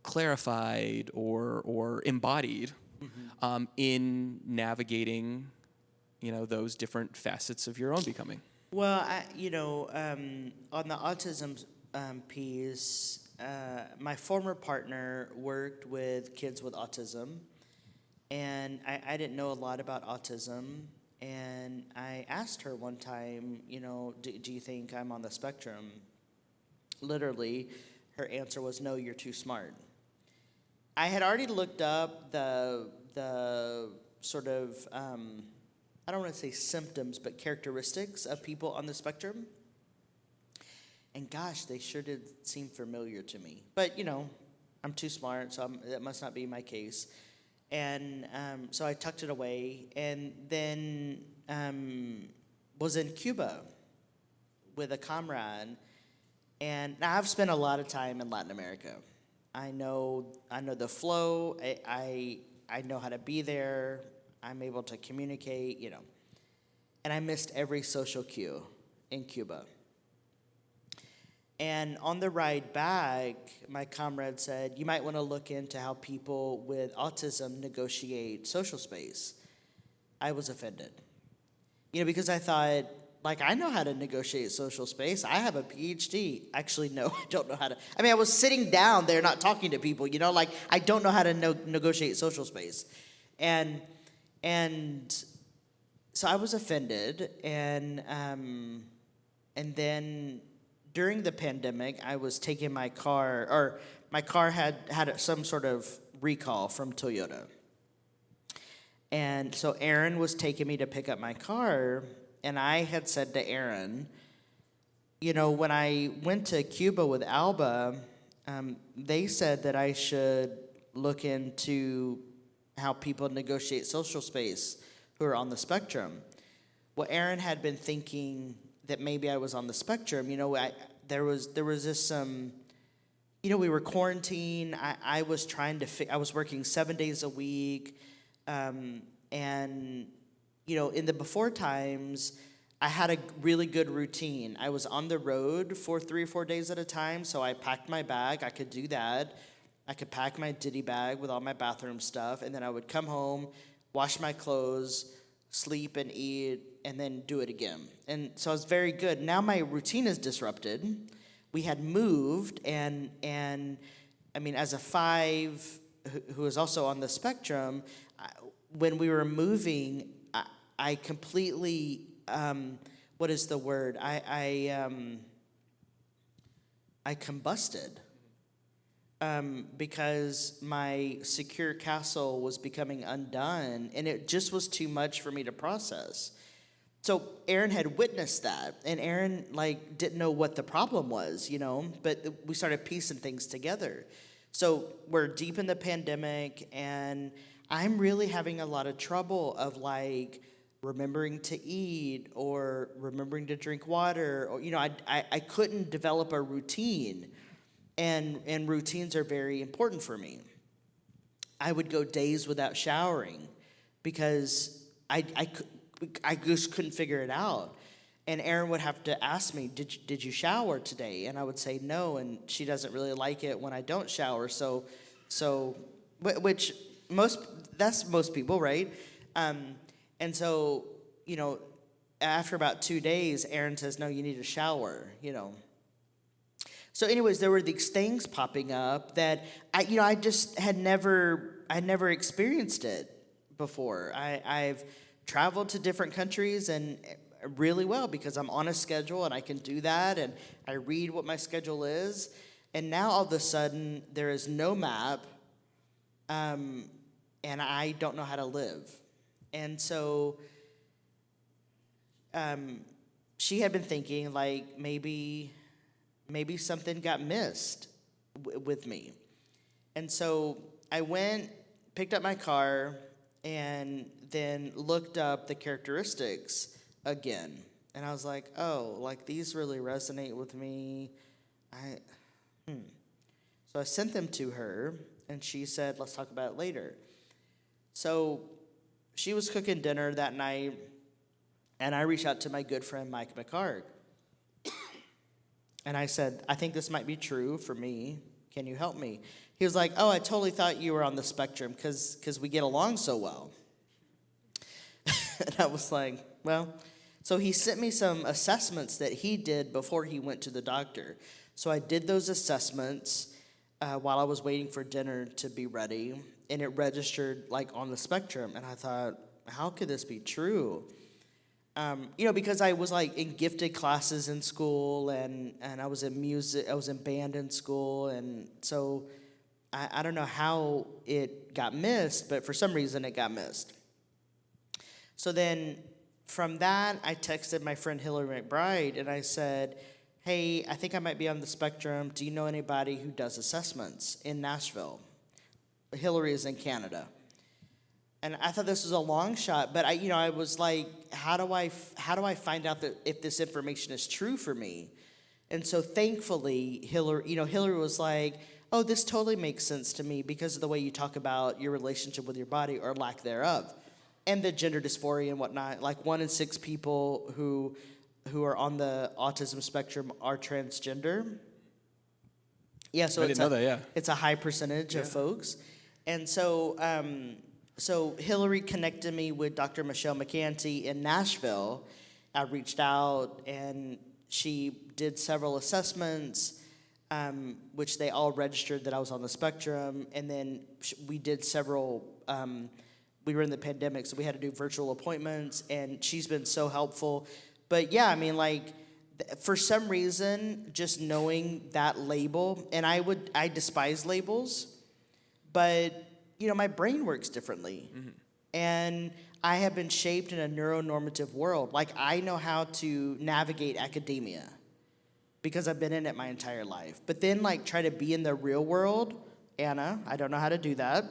Speaker 1: clarified or embodied in navigating those different facets of your own becoming?
Speaker 2: Well, on the autism piece, my former partner worked with kids with autism, and I didn't know a lot about autism, and I asked her one time, do you think I'm on the spectrum? Literally, her answer was, no, you're too smart. I had already looked up the sort of, I don't want to say symptoms, but characteristics of people on the spectrum. And gosh, they sure did seem familiar to me. But, I'm too smart, so that must not be my case. And so I tucked it away, and then was in Cuba with a comrade. And now I've spent a lot of time in Latin America. I know the flow. I know how to be there. I'm able to communicate, And I missed every social cue in Cuba. And on the ride back, my comrade said, you might want to look into how people with autism negotiate social space. I was offended. Because I thought, I know how to negotiate social space. I have a PhD. Actually, no, I don't know how to. I was sitting down there not talking to people, I don't know how to negotiate social space. And so I was offended, and then during the pandemic, I was taking my car had some sort of recall from Toyota. And so Aaron was taking me to pick up my car, and I had said to Aaron, when I went to Cuba with Alba, they said that I should look into how people negotiate social space who are on the spectrum. Well, Aaron had been thinking that maybe I was on the spectrum. There was this we were quarantined. I was trying to I was working 7 days a week, and in the before times, I had a really good routine. I was on the road for 3 or 4 days at a time, so I packed my bag. I could do that. I could pack my ditty bag with all my bathroom stuff, and then I would come home, wash my clothes, sleep and eat, and then do it again. And so I was very good. Now my routine is disrupted. We had moved, and as a 5 who is also on the spectrum, when we were moving, I completely, what is the word? I combusted. Because my secure castle was becoming undone, and it just was too much for me to process. So Aaron had witnessed that, and Aaron didn't know what the problem was, but we started piecing things together. So we're deep in the pandemic, and I'm really having a lot of trouble of like remembering to eat or remembering to drink water, or I couldn't develop a routine, and routines are very important for me. I would go days without showering because I just couldn't figure it out. And Erin would have to ask me, did you shower today? And I would say no, and she doesn't really like it when I don't shower. So, which that's most people, right? And so, after about 2 days, Erin says, no, you need to shower. So anyways, there were these things popping up that I just had never experienced it before. I've traveled to different countries and really well because I'm on a schedule and I can do that, and I read what my schedule is. And now all of a sudden there is no map, and I don't know how to live. And so she had been thinking like maybe something got missed with me. And so I picked up my car, and then looked up the characteristics again. And I was like, oh, like these really resonate with me. So I sent them to her, and she said, let's talk about it later. So she was cooking dinner that night, and I reached out to my good friend Mike McHarg. And I said, I think this might be true for me. Can you help me? He was like, oh, I totally thought you were on the spectrum because we get along so well. And I was like, well. So he sent me some assessments that he did before he went to the doctor. So I did those assessments while I was waiting for dinner to be ready. And it registered like on the spectrum. And I thought, how could this be true? Because I was like in gifted classes in school, and I was in music, I was in band in school, and so I don't know how it got missed, but for some reason it got missed. So then from that, I texted my friend Hillary McBride, and I said, hey, I think I might be on the spectrum. Do you know anybody who does assessments in Nashville? Hillary is in Canada. And I thought this was a long shot, but I was like, how do I find out that if this information is true for me? And so thankfully, Hillary was like, oh, this totally makes sense to me because of the way you talk about your relationship with your body or lack thereof, and the gender dysphoria and whatnot. Like 1 in 6 people who are on the autism spectrum are transgender. Yeah, so
Speaker 1: I didn't know that. Yeah,
Speaker 2: it's a high percentage of folks, and so. So Hillary connected me with Dr. Michelle McCanty in Nashville. I reached out, and she did several assessments, which they all registered that I was on the spectrum. And then we did several, we were in the pandemic, so we had to do virtual appointments, and she's been so helpful. But yeah, for some reason, just knowing that label, and I despise labels, but my brain works differently. Mm-hmm. And I have been shaped in a neuronormative world. Like, I know how to navigate academia because I've been in it my entire life. But then, try to be in the real world, Anna, I don't know how to do that.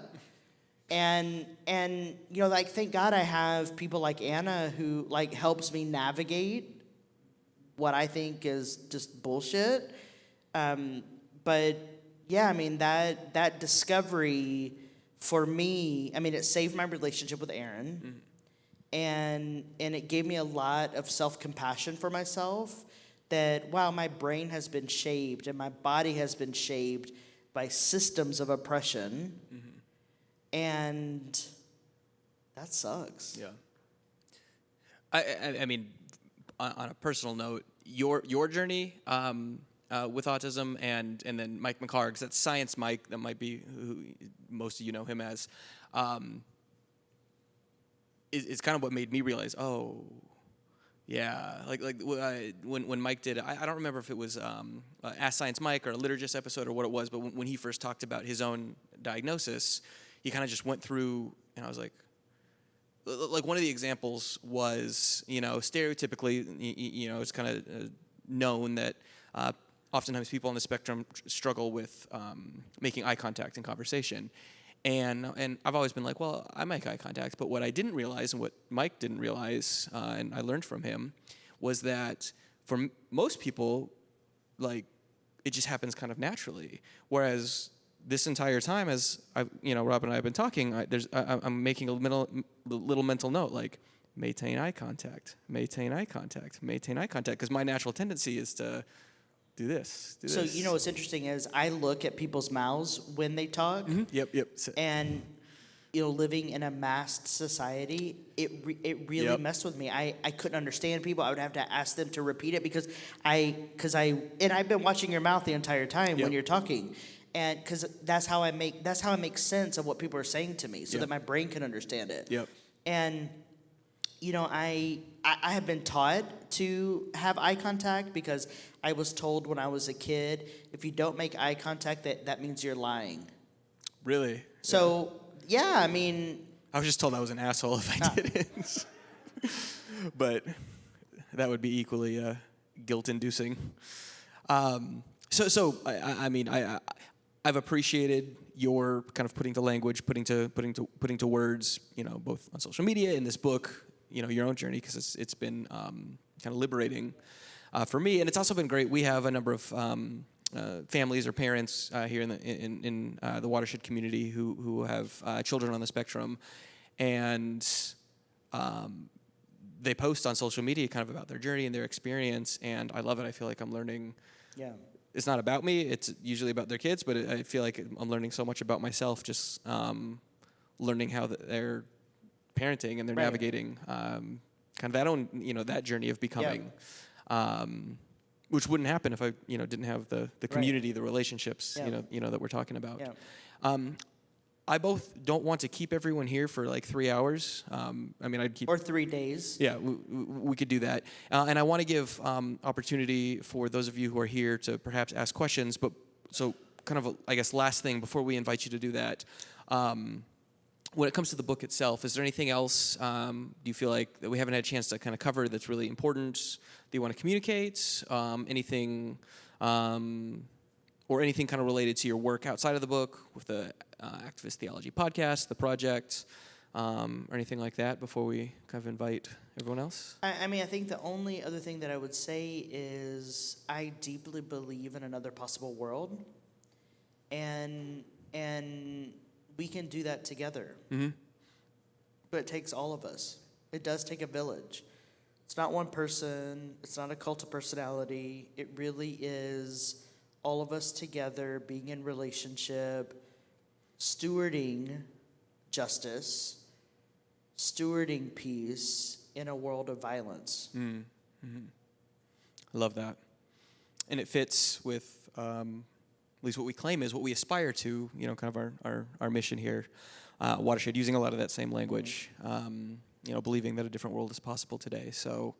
Speaker 2: And thank God I have people like Anna who, helps me navigate what I think is just bullshit. But, yeah, that discovery... For me, it saved my relationship with Erin, and it gave me a lot of self-compassion for myself that, wow, my brain has been shaped and my body has been shaped by systems of oppression, and that sucks.
Speaker 1: Yeah. On a personal note, your journey with autism and then Mike McHarg's, that's Science Mike, that might be who most of you know him as, is kind of what made me realize, oh, yeah, when Mike did, I don't remember if it was Ask Science Mike or a Liturgist episode or what it was, but when he first talked about his own diagnosis, he kind of just went through, and I was like one of the examples was, stereotypically, it's kind of known that oftentimes people on the spectrum struggle with making eye contact in conversation. And I've always been like, well, I make eye contact, but what I didn't realize and what Mike didn't realize, and I learned from him, was that for most people, like, it just happens kind of naturally. Whereas this entire time, as Rob and I have been talking, I'm making a little mental note, like, maintain eye contact, maintain eye contact, maintain eye contact, because my natural tendency is to do this.
Speaker 2: So what's interesting is I look at people's mouths when they talk.
Speaker 1: Mm-hmm. Yep.
Speaker 2: And living in a masked society, it really messed with me. I couldn't understand people. I would have to ask them to repeat it because I've been watching your mouth the entire time when you're talking, and because that's how I make sense of what people are saying to me, so that my brain can understand it.
Speaker 1: Yep.
Speaker 2: And I have been taught to have eye contact because I was told when I was a kid, if you don't make eye contact, that means you're lying.
Speaker 1: Really?
Speaker 2: So, I mean...
Speaker 1: I was just told I was an asshole if I didn't. But that would be equally guilt-inducing. So I've appreciated your kind of putting to language, putting to words, both on social media, in this book, your own journey, because it's been kind of liberating for me, and it's also been great. We have a number of families or parents here in the Watershed community who have children on the spectrum, and they post on social media kind of about their journey and their experience, and I love it. I feel like I'm learning.
Speaker 2: Yeah.
Speaker 1: It's not about me. It's usually about their kids, but I feel like I'm learning so much about myself, just learning how they're parenting and they're navigating kind of that own, that journey of becoming, which wouldn't happen if I, didn't have the community, the relationships, that we're talking about.
Speaker 2: Yeah.
Speaker 1: I both don't want to keep everyone here for like 3 hours. I'd keep...
Speaker 2: Or 3 days.
Speaker 1: Yeah, we could do that. And I want to give opportunity for those of you who are here to perhaps ask questions. But so kind of, I guess, last thing before we invite you to do that. When it comes to the book itself, is there anything else do you feel like that we haven't had a chance to kind of cover that's really important that you want to communicate? Anything... or anything kind of related to your work outside of the book with the Activist Theology podcast, the project, or anything like that before we kind of invite everyone else?
Speaker 2: I think the only other thing that I would say is I deeply believe in another possible world, and we can do that together.
Speaker 1: Mm-hmm.
Speaker 2: But it takes all of us. It does take a village. It's not one person. It's not a cult of personality. It really is all of us together, being in relationship, stewarding justice, stewarding peace in a world of violence.
Speaker 1: Mm-hmm. I love that. And it fits with at least what we claim is what we aspire to, kind of our mission here, Watershed, using a lot of that same language, believing that a different world is possible today. So,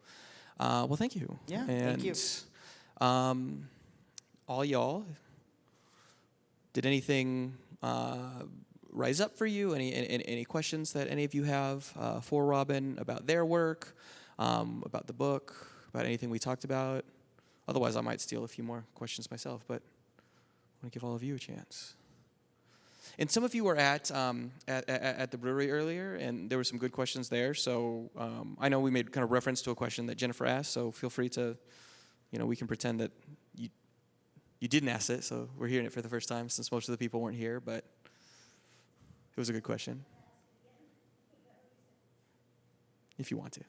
Speaker 1: well, thank you.
Speaker 2: Yeah,
Speaker 1: and,
Speaker 2: thank you.
Speaker 1: All y'all, did anything rise up for you? Any questions that any of you have for Robyn about their work, about the book, about anything we talked about? Otherwise, I might steal a few more questions myself, but I want to give all of you a chance. And some of you were at the brewery earlier, and there were some good questions there. So I know we made kind of reference to a question that Jennifer asked, so feel free to, we can pretend that you didn't ask it, so we're hearing it for the first time since most of the people weren't here, but it was a good question. If you want to.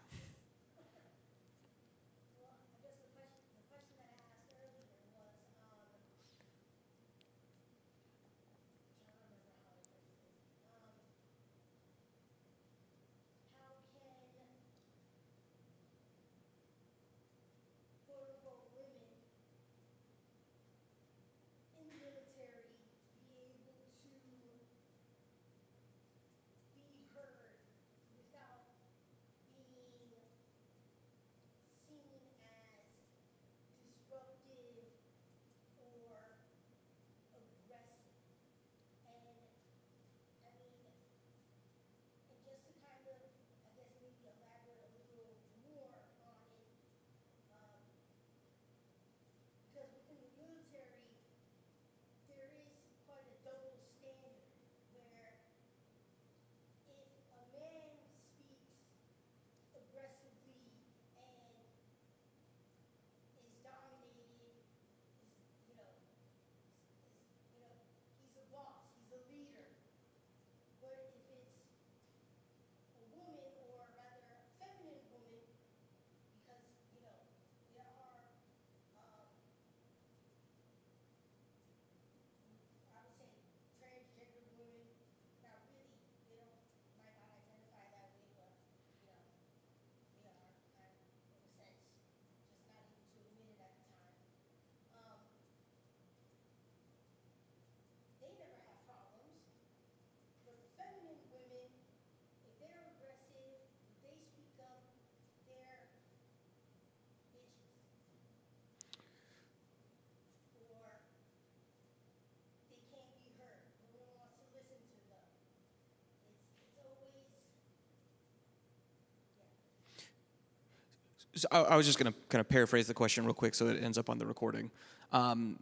Speaker 1: So I was just going to kind of paraphrase the question real quick so it ends up on the recording.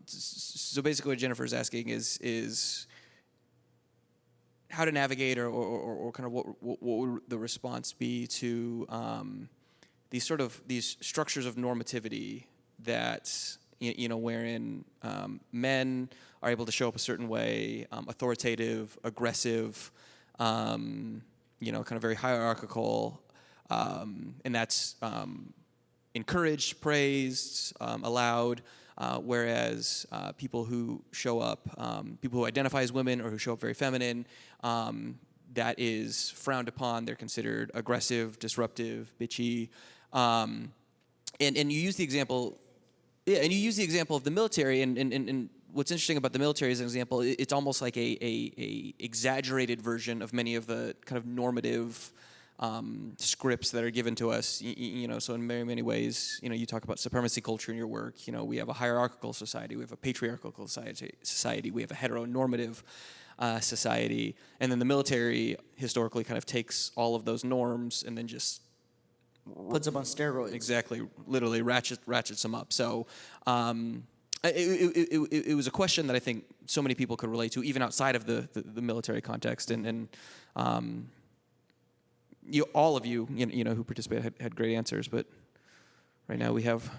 Speaker 1: So basically what Jennifer's asking is how to navigate or kind of what would the response be to these structures of normativity that, wherein men are able to show up a certain way, authoritative, aggressive, kind of very hierarchical, and that's encouraged, praised, allowed, whereas people who show up, people who identify as women or who show up very feminine, that is frowned upon. They're considered aggressive, disruptive, bitchy, and you use the example, and you use the example of the military, and what's interesting about the military as an example, it's almost like a exaggerated version of many of the kind of normative scripts that are given to us, so in very many ways, you talk about supremacy culture in your work. We have a hierarchical society, we have a patriarchal society, we have a heteronormative society, and then the military historically kind of takes all of those norms and then just
Speaker 2: Puts them on steroids.
Speaker 1: exactly, literally ratchets them up. So it was a question that I think so many people could relate to, even outside of the military context, and all of you who participated had great answers, but right now we have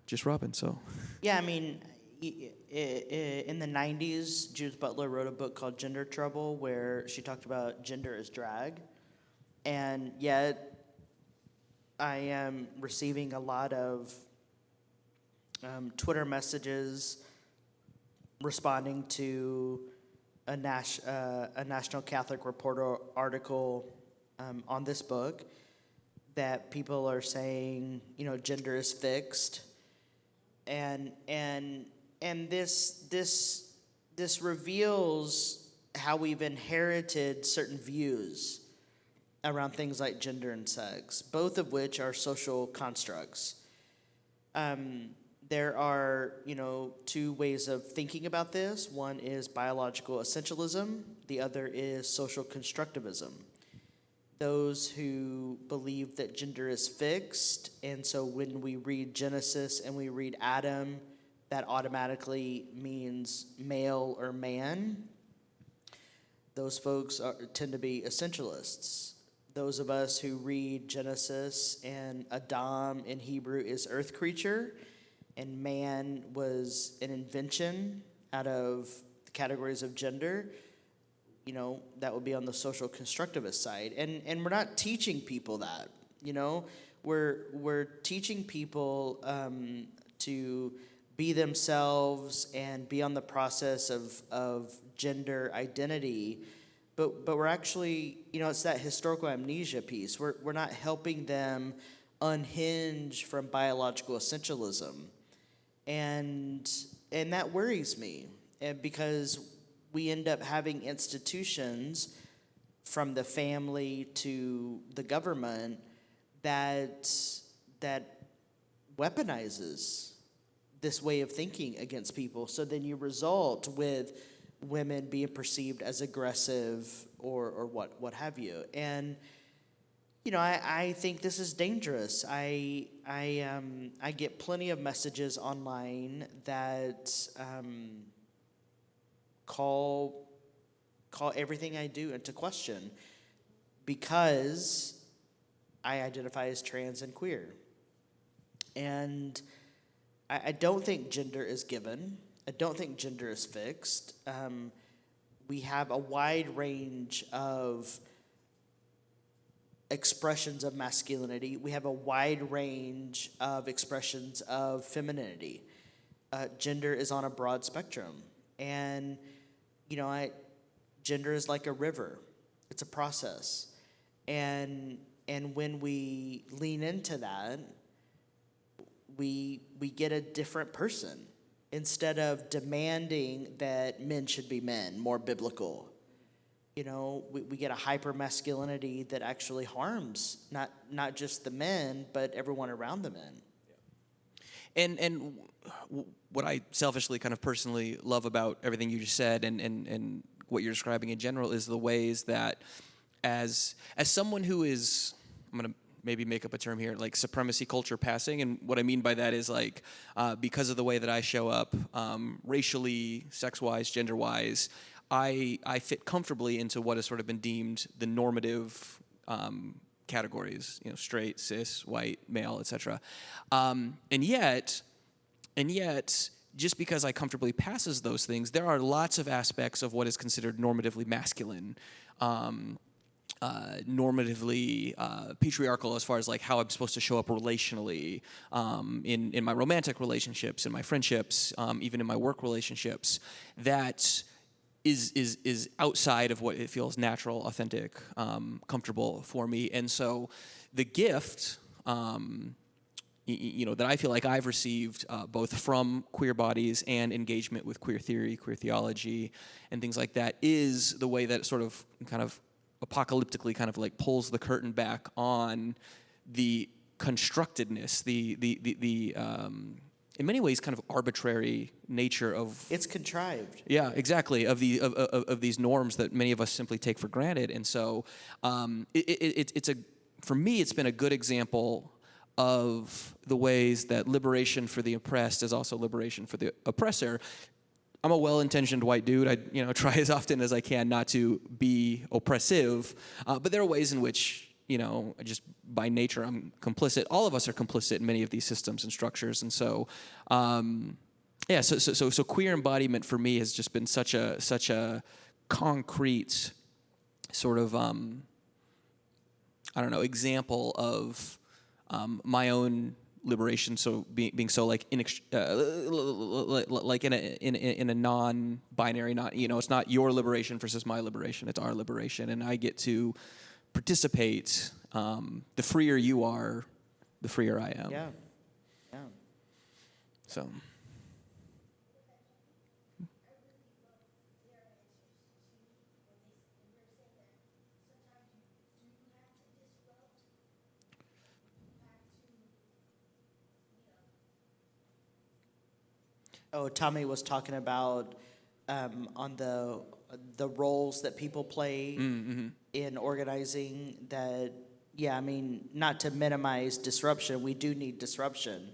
Speaker 1: just Robyn. So
Speaker 2: Yeah, I mean, in the 90s, Judith Butler wrote a book called Gender Trouble, where she talked about gender as drag. And yet, I am receiving a lot of Twitter messages responding to a National Catholic Reporter article on this book that people are saying, gender is fixed, and this reveals how we've inherited certain views around things like gender and sex, both of which are social constructs. There are, two ways of thinking about this. One is biological essentialism. The other is social constructivism. Those who believe that gender is fixed, and so when we read Genesis and we read Adam, that automatically means male or man. Those folks tend to be essentialists. Those of us who read Genesis and Adam in Hebrew is earth creature, and man was an invention out of the categories of gender, that would be on the social constructivist side. And we're not teaching people that, we're teaching people to be themselves and be on the process of gender identity. But we're actually, it's that historical amnesia piece. We're not helping them unhinge from biological essentialism. And that worries me, because we end up having institutions from the family to the government that weaponizes this way of thinking against people. So then you result with women being perceived as aggressive or what have you. And I think this is dangerous. I get plenty of messages online that call everything I do into question because I identify as trans and queer. And I don't think gender is given. I don't think gender is fixed. We have a wide range of expressions of masculinity. We have a wide range of expressions of femininity. Gender is on a broad spectrum. And, gender is like a river. It's a process. And when we lean into that, we get a different person instead of demanding that men should be men, more biblical. We get a hyper masculinity that actually harms not just the men, but everyone around the men.
Speaker 1: And what I selfishly kind of personally love about everything you just said and what you're describing in general is the ways that as someone who is, I'm going to maybe make up a term here, like supremacy culture passing. And what I mean by that is like, because of the way that I show up, racially, sex-wise, gender-wise, I fit comfortably into what has sort of been deemed the normative categories, straight, cis, white, male, etc. And yet, just because I comfortably passes those things, there are lots of aspects of what is considered normatively masculine, normatively patriarchal as far as like how I'm supposed to show up relationally, in my romantic relationships, in my friendships, even in my work relationships, that is outside of what it feels natural, authentic, comfortable for me. And so the gift, that I feel like I've received both from queer bodies and engagement with queer theory, queer theology, and things like that, is the way that it sort of kind of apocalyptically kind of like pulls the curtain back on the constructedness, the in many ways kind of arbitrary nature of...
Speaker 2: It's contrived.
Speaker 1: Yeah, exactly, of these norms that many of us simply take for granted. And so for me, it's been a good example of the ways that liberation for the oppressed is also liberation for the oppressor. I'm a well-intentioned white dude. I try as often as I can not to be oppressive, but there are ways in which just by nature I'm complicit. All of us are complicit in many of these systems and structures, and so so queer embodiment for me has just been such a concrete sort of example of my own liberation. So being so like like in a non-binary, it's not your liberation versus my liberation. It's our liberation, and I get to participate. The freer you are, the freer I am.
Speaker 2: Yeah.
Speaker 1: So.
Speaker 2: Oh, Tommy was talking about on the roles that people play in organizing. That, yeah, I mean, not to minimize disruption, we do need disruption.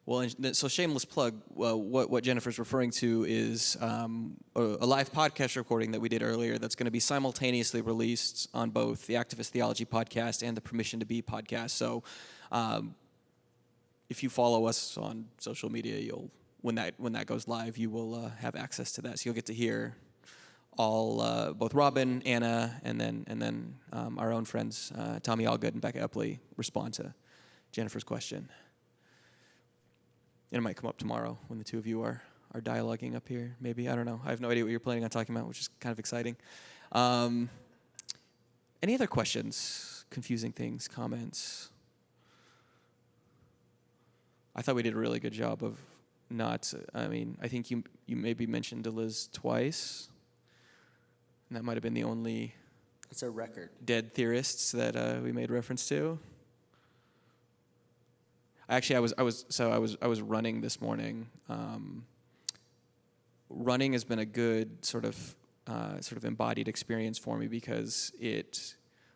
Speaker 1: Well, so shameless plug, what Jennifer's referring to is a live podcast recording that we did earlier that's going to be simultaneously released on both the Activist Theology podcast and the Permission to Be podcast. So if you follow us on social media, when that goes live, you will have access to that. So you'll get to hear all both Robyn, Anna, and then our own friends Tommy Allgood and Becca Epley respond to Jennifer's question. And it might come up tomorrow when the two of you are dialoguing up here, maybe. I don't know. I have no idea what you're planning on talking about, which is kind of exciting. Any other questions, confusing things, comments? I thought we did a really good job of not, I think you maybe mentioned Liz twice. And that might have been the only...
Speaker 2: It's a record.
Speaker 1: ...dead theorists that we made reference to. Actually, I was running this morning. Running has been a good sort of embodied experience for me because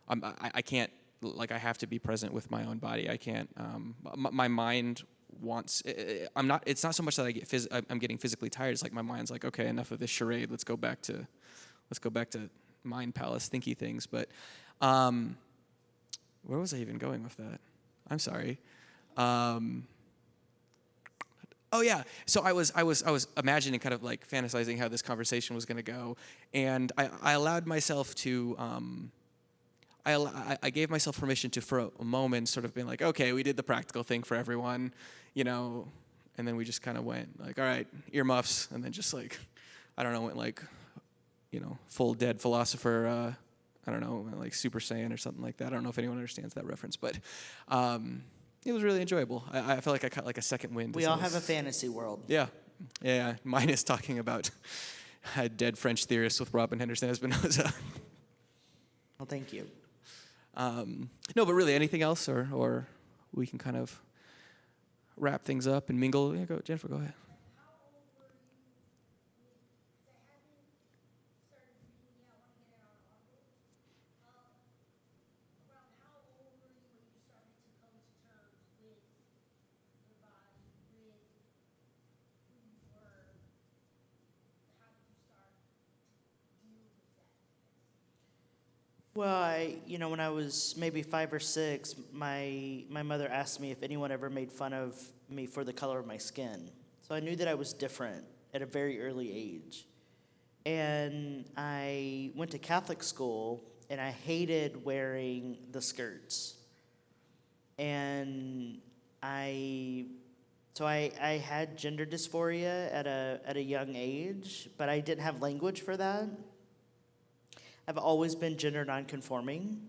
Speaker 1: I can't, like, I have to be present with my own body. I can't. My mind wants. It's not so much that I'm getting physically tired. It's like my mind's like, okay, enough of this charade. Let's go back to mind palace thinky things. But where was I even going with that? I'm sorry. So I was imagining, kind of like fantasizing how this conversation was going to go, and I allowed myself to I gave myself permission to, for a moment, sort of being like, okay, we did the practical thing for everyone, and then we just kind of went like, all right, earmuffs, and then just like, I don't know, went like, full dead philosopher, I don't know, like Super Saiyan or something like that. I don't know if anyone understands that reference, but it was really enjoyable. I feel like I caught like a second wind.
Speaker 2: We all have a fantasy world.
Speaker 1: Yeah. Mine is talking about dead French theorists with Robyn Henderson-Espinoza.
Speaker 2: Well, thank you.
Speaker 1: No, but really, anything else, or we can kind of wrap things up and mingle. Yeah, Jennifer, go ahead.
Speaker 2: Well, when I was maybe 5 or 6, my mother asked me if anyone ever made fun of me for the color of my skin. So I knew that I was different at a very early age. And I went to Catholic school, and I hated wearing the skirts. And I had gender dysphoria at a young age, but I didn't have language for that. I've always been gender nonconforming.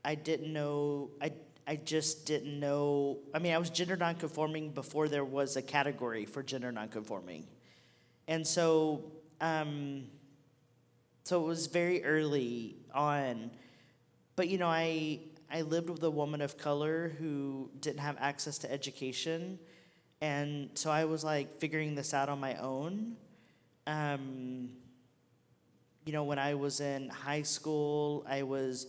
Speaker 2: I just didn't know. I mean, I was gender nonconforming before there was a category for gender nonconforming. And so it was very early on. But, I lived with a woman of color who didn't have access to education. And so I was like figuring this out on my own. When I was in high school, I was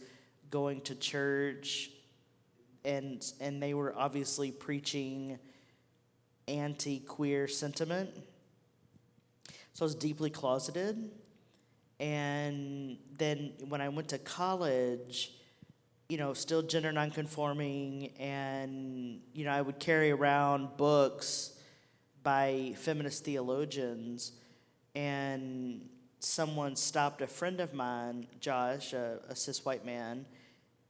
Speaker 2: going to church, and they were obviously preaching anti-queer sentiment. So I was deeply closeted. And then when I went to college, still gender nonconforming, and, I would carry around books by feminist theologians, and someone stopped a friend of mine, Josh, a cis white man,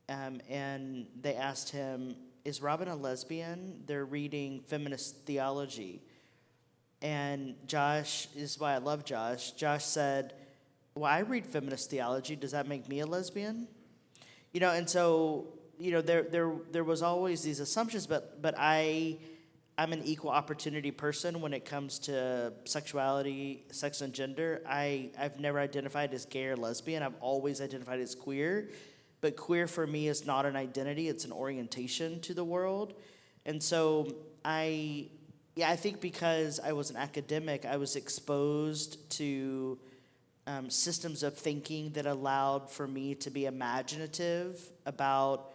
Speaker 2: and they asked him, "Is Robyn a lesbian?" They're reading feminist theology. And Josh, is why I love Josh. Josh said, "Well, I read feminist theology. Does that make me a lesbian?" And so, there was always these assumptions, but I'm an equal opportunity person when it comes to sexuality, sex, and gender. I've never identified as gay or lesbian. I've always identified as queer. But queer for me is not an identity. It's an orientation to the world. And so I think because I was an academic, I was exposed to systems of thinking that allowed for me to be imaginative about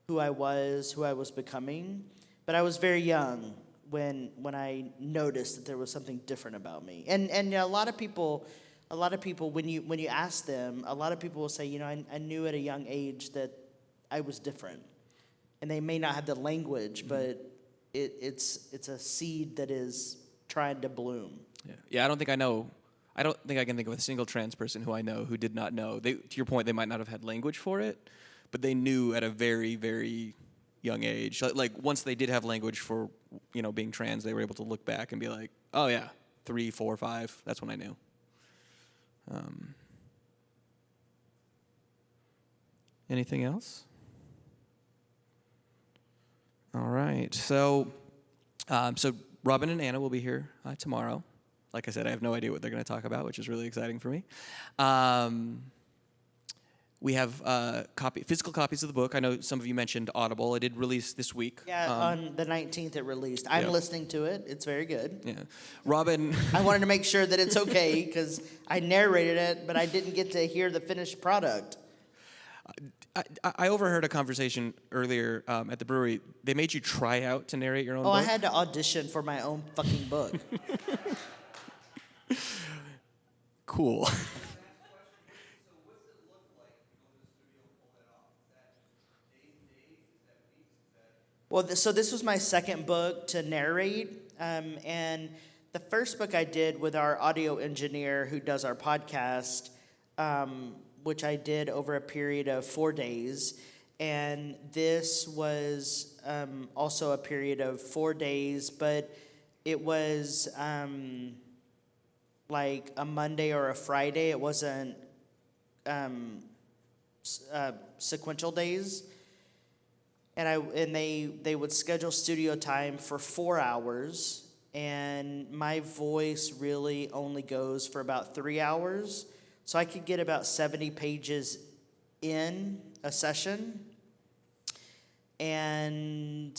Speaker 2: who I was becoming. But I was very young when I noticed that there was something different about me. And a lot of people when you ask them, a lot of people will say, I knew at a young age that I was different. And they may not have the language, but it's a seed that is trying to bloom.
Speaker 1: Yeah, I don't think I can think of a single trans person who I know who did not know. To your point, they might not have had language for it, but they knew at a very, very young age. Like once they did have language for, being trans, they were able to look back and be like, oh yeah, 3, 4, 5, that's when I knew. Anything else? All right. So Robyn and Anna will be here tomorrow. Like I said, I have no idea what they're going to talk about, which is really exciting for me. We have physical copies of the book. I know some of you mentioned Audible. It did release this week.
Speaker 2: Yeah, on the 19th it released. I'm listening to it. It's very good.
Speaker 1: Yeah. Robyn...
Speaker 2: I wanted to make sure that it's okay because I narrated it, but I didn't get to hear the finished product.
Speaker 1: I overheard a conversation earlier at the brewery. They made you try out to narrate your own book?
Speaker 2: I had to audition for my own fucking book.
Speaker 1: Cool.
Speaker 2: Well, so this was my second book to narrate, and the first book I did with our audio engineer who does our podcast, which I did over a period of 4 days, and this was also a period of 4 days, but it was like a Monday or a Friday. It wasn't sequential days. And they would schedule studio time for 4 hours, and my voice really only goes for about 3 hours. So I could get about 70 pages in a session. And,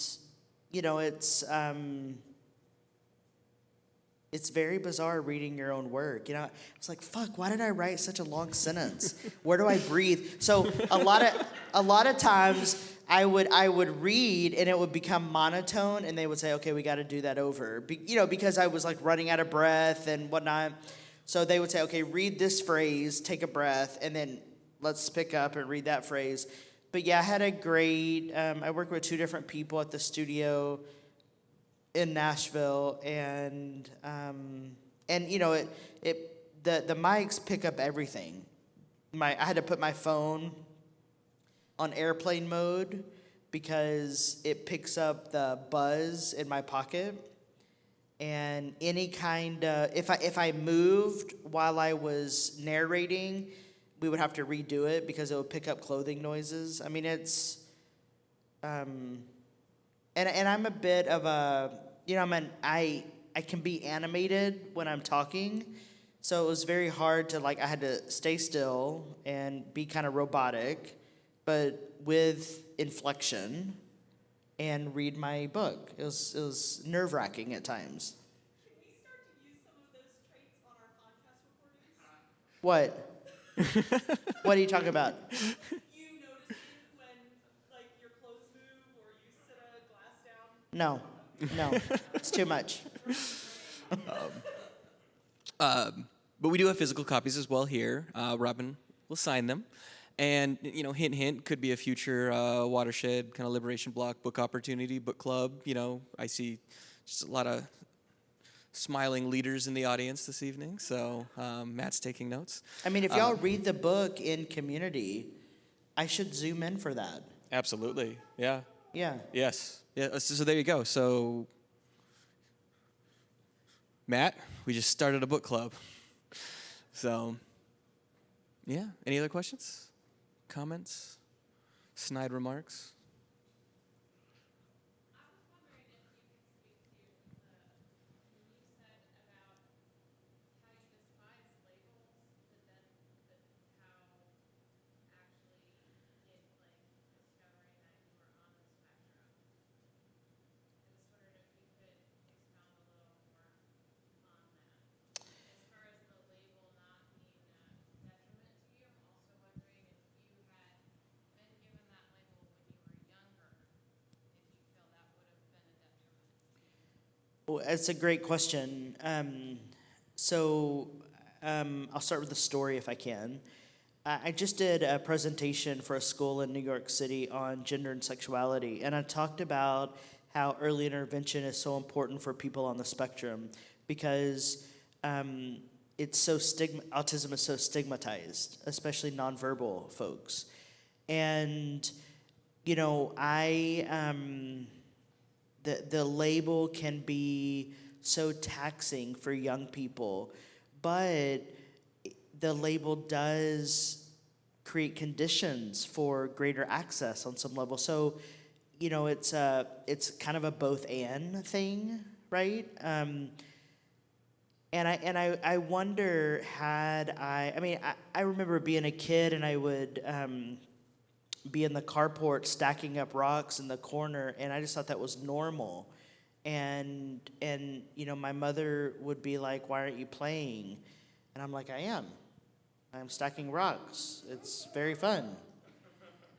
Speaker 2: it's very bizarre reading your own work. It's like, fuck, why did I write such a long sentence? Where do I breathe? So a lot of times I would read and it would become monotone, and they would say, okay, we got to do that over. Because I was like running out of breath and whatnot. So they would say, okay, read this phrase, take a breath, and then let's pick up and read that phrase. But yeah, I had a great, I worked with 2 different people at the studio in Nashville, and you know, the mics pick up everything. I had to put my phone on airplane mode because it picks up the buzz in my pocket, and any kind of, if I moved while I was narrating, we would have to redo it because it would pick up clothing noises. I mean, it's and I'm a bit of a, you know, I can be animated when I'm talking, so it was very hard to, like, I had to stay still and be kind of robotic, but with inflection, and read my book. It was nerve-wracking at times.
Speaker 3: Can we start to use some of those traits on our podcast recordings?
Speaker 2: What? What are you talking about?
Speaker 3: You noticing when, like, your clothes move or you sit a glass down?
Speaker 2: No, it's too much.
Speaker 1: But we do have physical copies as well here. Robyn will sign them. And, you know, hint, hint, could be a future Watershed kind of liberation block book opportunity, book club. You know, I see just a lot of smiling leaders in the audience this evening. So Matt's taking notes.
Speaker 2: I mean, if y'all read the book in community, I should zoom in for that.
Speaker 1: Absolutely. Yeah.
Speaker 2: Yeah.
Speaker 1: Yes. Yeah. So there you go. So, Matt, we just started a book club. So, yeah. Any other questions? Comments? Snide remarks?
Speaker 3: I was wondering if you could speak to when you said about how you despise labels, but then how actually it, like, discovering that you were on the spectrum. I just wondered if you could expound a little more on that. As far as the label not being a detriment to you, I'm also wondering if you had been given that label when you were younger, if you feel that would have been a detriment to you.
Speaker 2: Well, that's a great question. I'll start with the story if I can. I just did a presentation for a school in New York City on gender and sexuality, and I talked about how early intervention is so important for people on the spectrum because autism is so stigmatized, especially nonverbal folks. And, you know, the label can be so taxing for young people, but the label does create conditions for greater access on some level. So, you know, it's kind of a both and thing, right? And I wonder I remember being a kid and I would be in the carport stacking up rocks in the corner, and I just thought that was normal. And you know, my mother would be like, "Why aren't you playing?" And I'm like, I'm stacking rocks. It's very fun.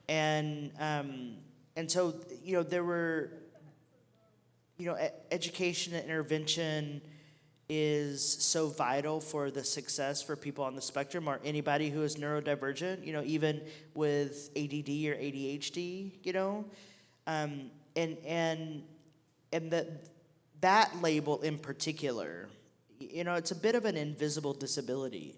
Speaker 2: And so, you know, there were, you know, education and intervention is so vital for the success for people on the spectrum or anybody who is neurodivergent, you know, even with ADD or ADHD, you know. And that label in particular, you know, it's a bit of an invisible disability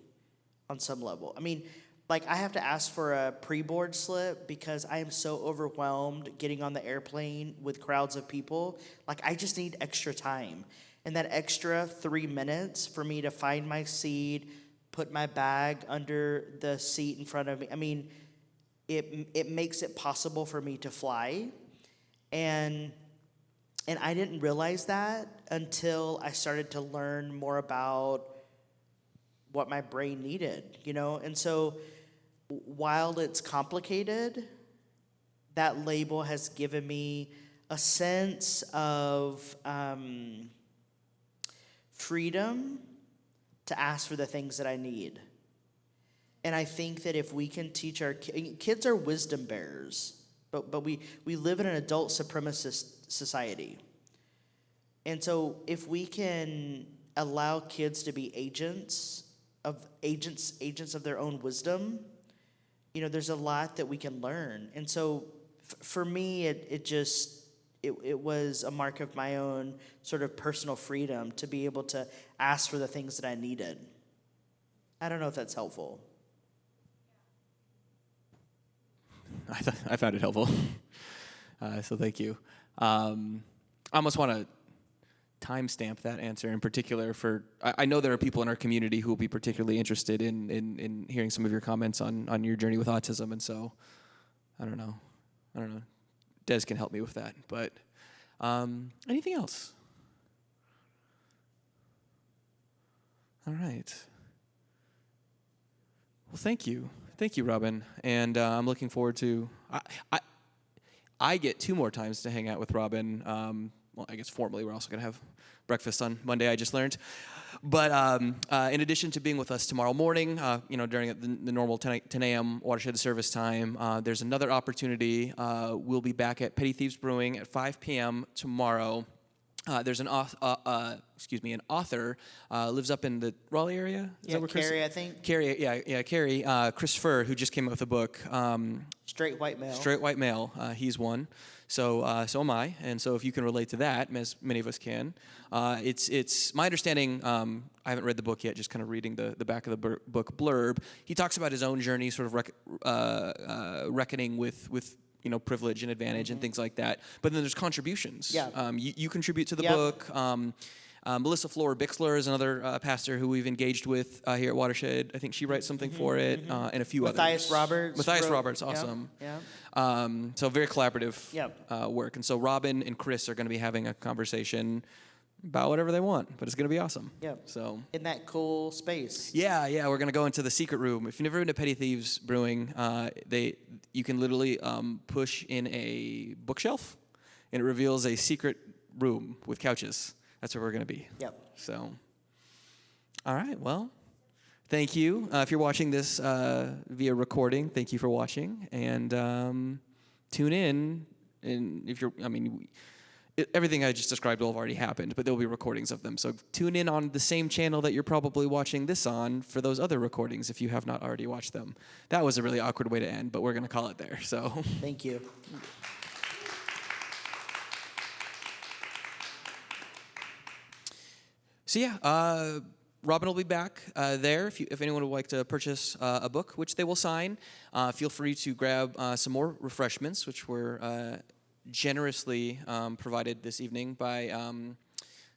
Speaker 2: on some level. I mean, like, I have to ask for a pre-board slip because I am so overwhelmed getting on the airplane with crowds of people. Like, I just need extra time. And that extra 3 minutes for me to find my seat, put my bag under the seat in front of me, I mean, it makes it possible for me to fly. And I didn't realize that until I started to learn more about what my brain needed, you know? And so while it's complicated, that label has given me a sense of freedom to ask for the things that I need. And I think that if we can teach our kids are wisdom bearers, but we live in an adult supremacist society. And so if we can allow kids to be agents of their own wisdom, there's a lot that we can learn. And so for me, it was a mark of my own sort of personal freedom to be able to ask for the things that I needed. I don't know if that's helpful.
Speaker 1: I found it helpful. So thank you. I almost want to timestamp that answer in particular for, I know there are people in our community who will be particularly interested in hearing some of your comments on your journey with autism, and so I don't know. Des can help me with that, but anything else? All right. Well, thank you, Robyn, and I'm looking forward to. I get 2 more times to hang out with Robyn. Well, I guess formally we're also going to have breakfast on Monday, I just learned. But in addition to being with us tomorrow morning, during the normal 10 a.m. Watershed service time, there's another opportunity. We'll be back at Petty Thieves Brewing at 5 p.m. tomorrow. There's an author, lives up in the Raleigh area. Is that where
Speaker 2: Carrie, I think.
Speaker 1: Carrie, Carrie. Chris Furr, who just came out with a book.
Speaker 2: Straight white male.
Speaker 1: Straight white male. He's one. So so am I. And so if you can relate to that, as many of us can, it's my understanding. I haven't read the book yet. Just kind of reading the back of the book blurb. He talks about his own journey, sort of reckoning with privilege and advantage and things like that. But then there's contributions.
Speaker 2: Yeah.
Speaker 1: You contribute to the book. Melissa Flora Bixler is another pastor who we've engaged with here at Watershed. I think she writes something for it, and a few
Speaker 2: Matthias
Speaker 1: others.
Speaker 2: Roberts.
Speaker 1: Roberts, awesome.
Speaker 2: Yeah.
Speaker 1: So very collaborative work. And so Robyn and Chris are going to be having a conversation about whatever they want, but it's going to be awesome.
Speaker 2: Yep.
Speaker 1: So
Speaker 2: in that cool space.
Speaker 1: Yeah, we're going to go into the secret room. If you've never been to Petty Thieves Brewing, you can literally push in a bookshelf, and it reveals a secret room with couches. That's where we're going to be.
Speaker 2: Yep.
Speaker 1: So, all right, well, thank you. If you're watching this via recording, thank you for watching, and tune in. And if you're, everything I just described will have already happened, but there'll be recordings of them. So tune in on the same channel that you're probably watching this on for those other recordings if you have not already watched them. That was a really awkward way to end, but we're going to call it there. So
Speaker 2: thank you.
Speaker 1: So Robyn will be back there if anyone would like to purchase a book, which they will sign. Feel free to grab some more refreshments, which were generously provided this evening by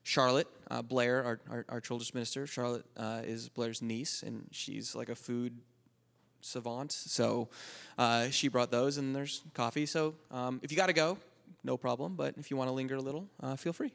Speaker 1: Charlotte Blair, our children's minister. Charlotte is Blair's niece, and she's like a food savant. So she brought those, and there's coffee. So if you got to go, no problem. But if you want to linger a little, feel free.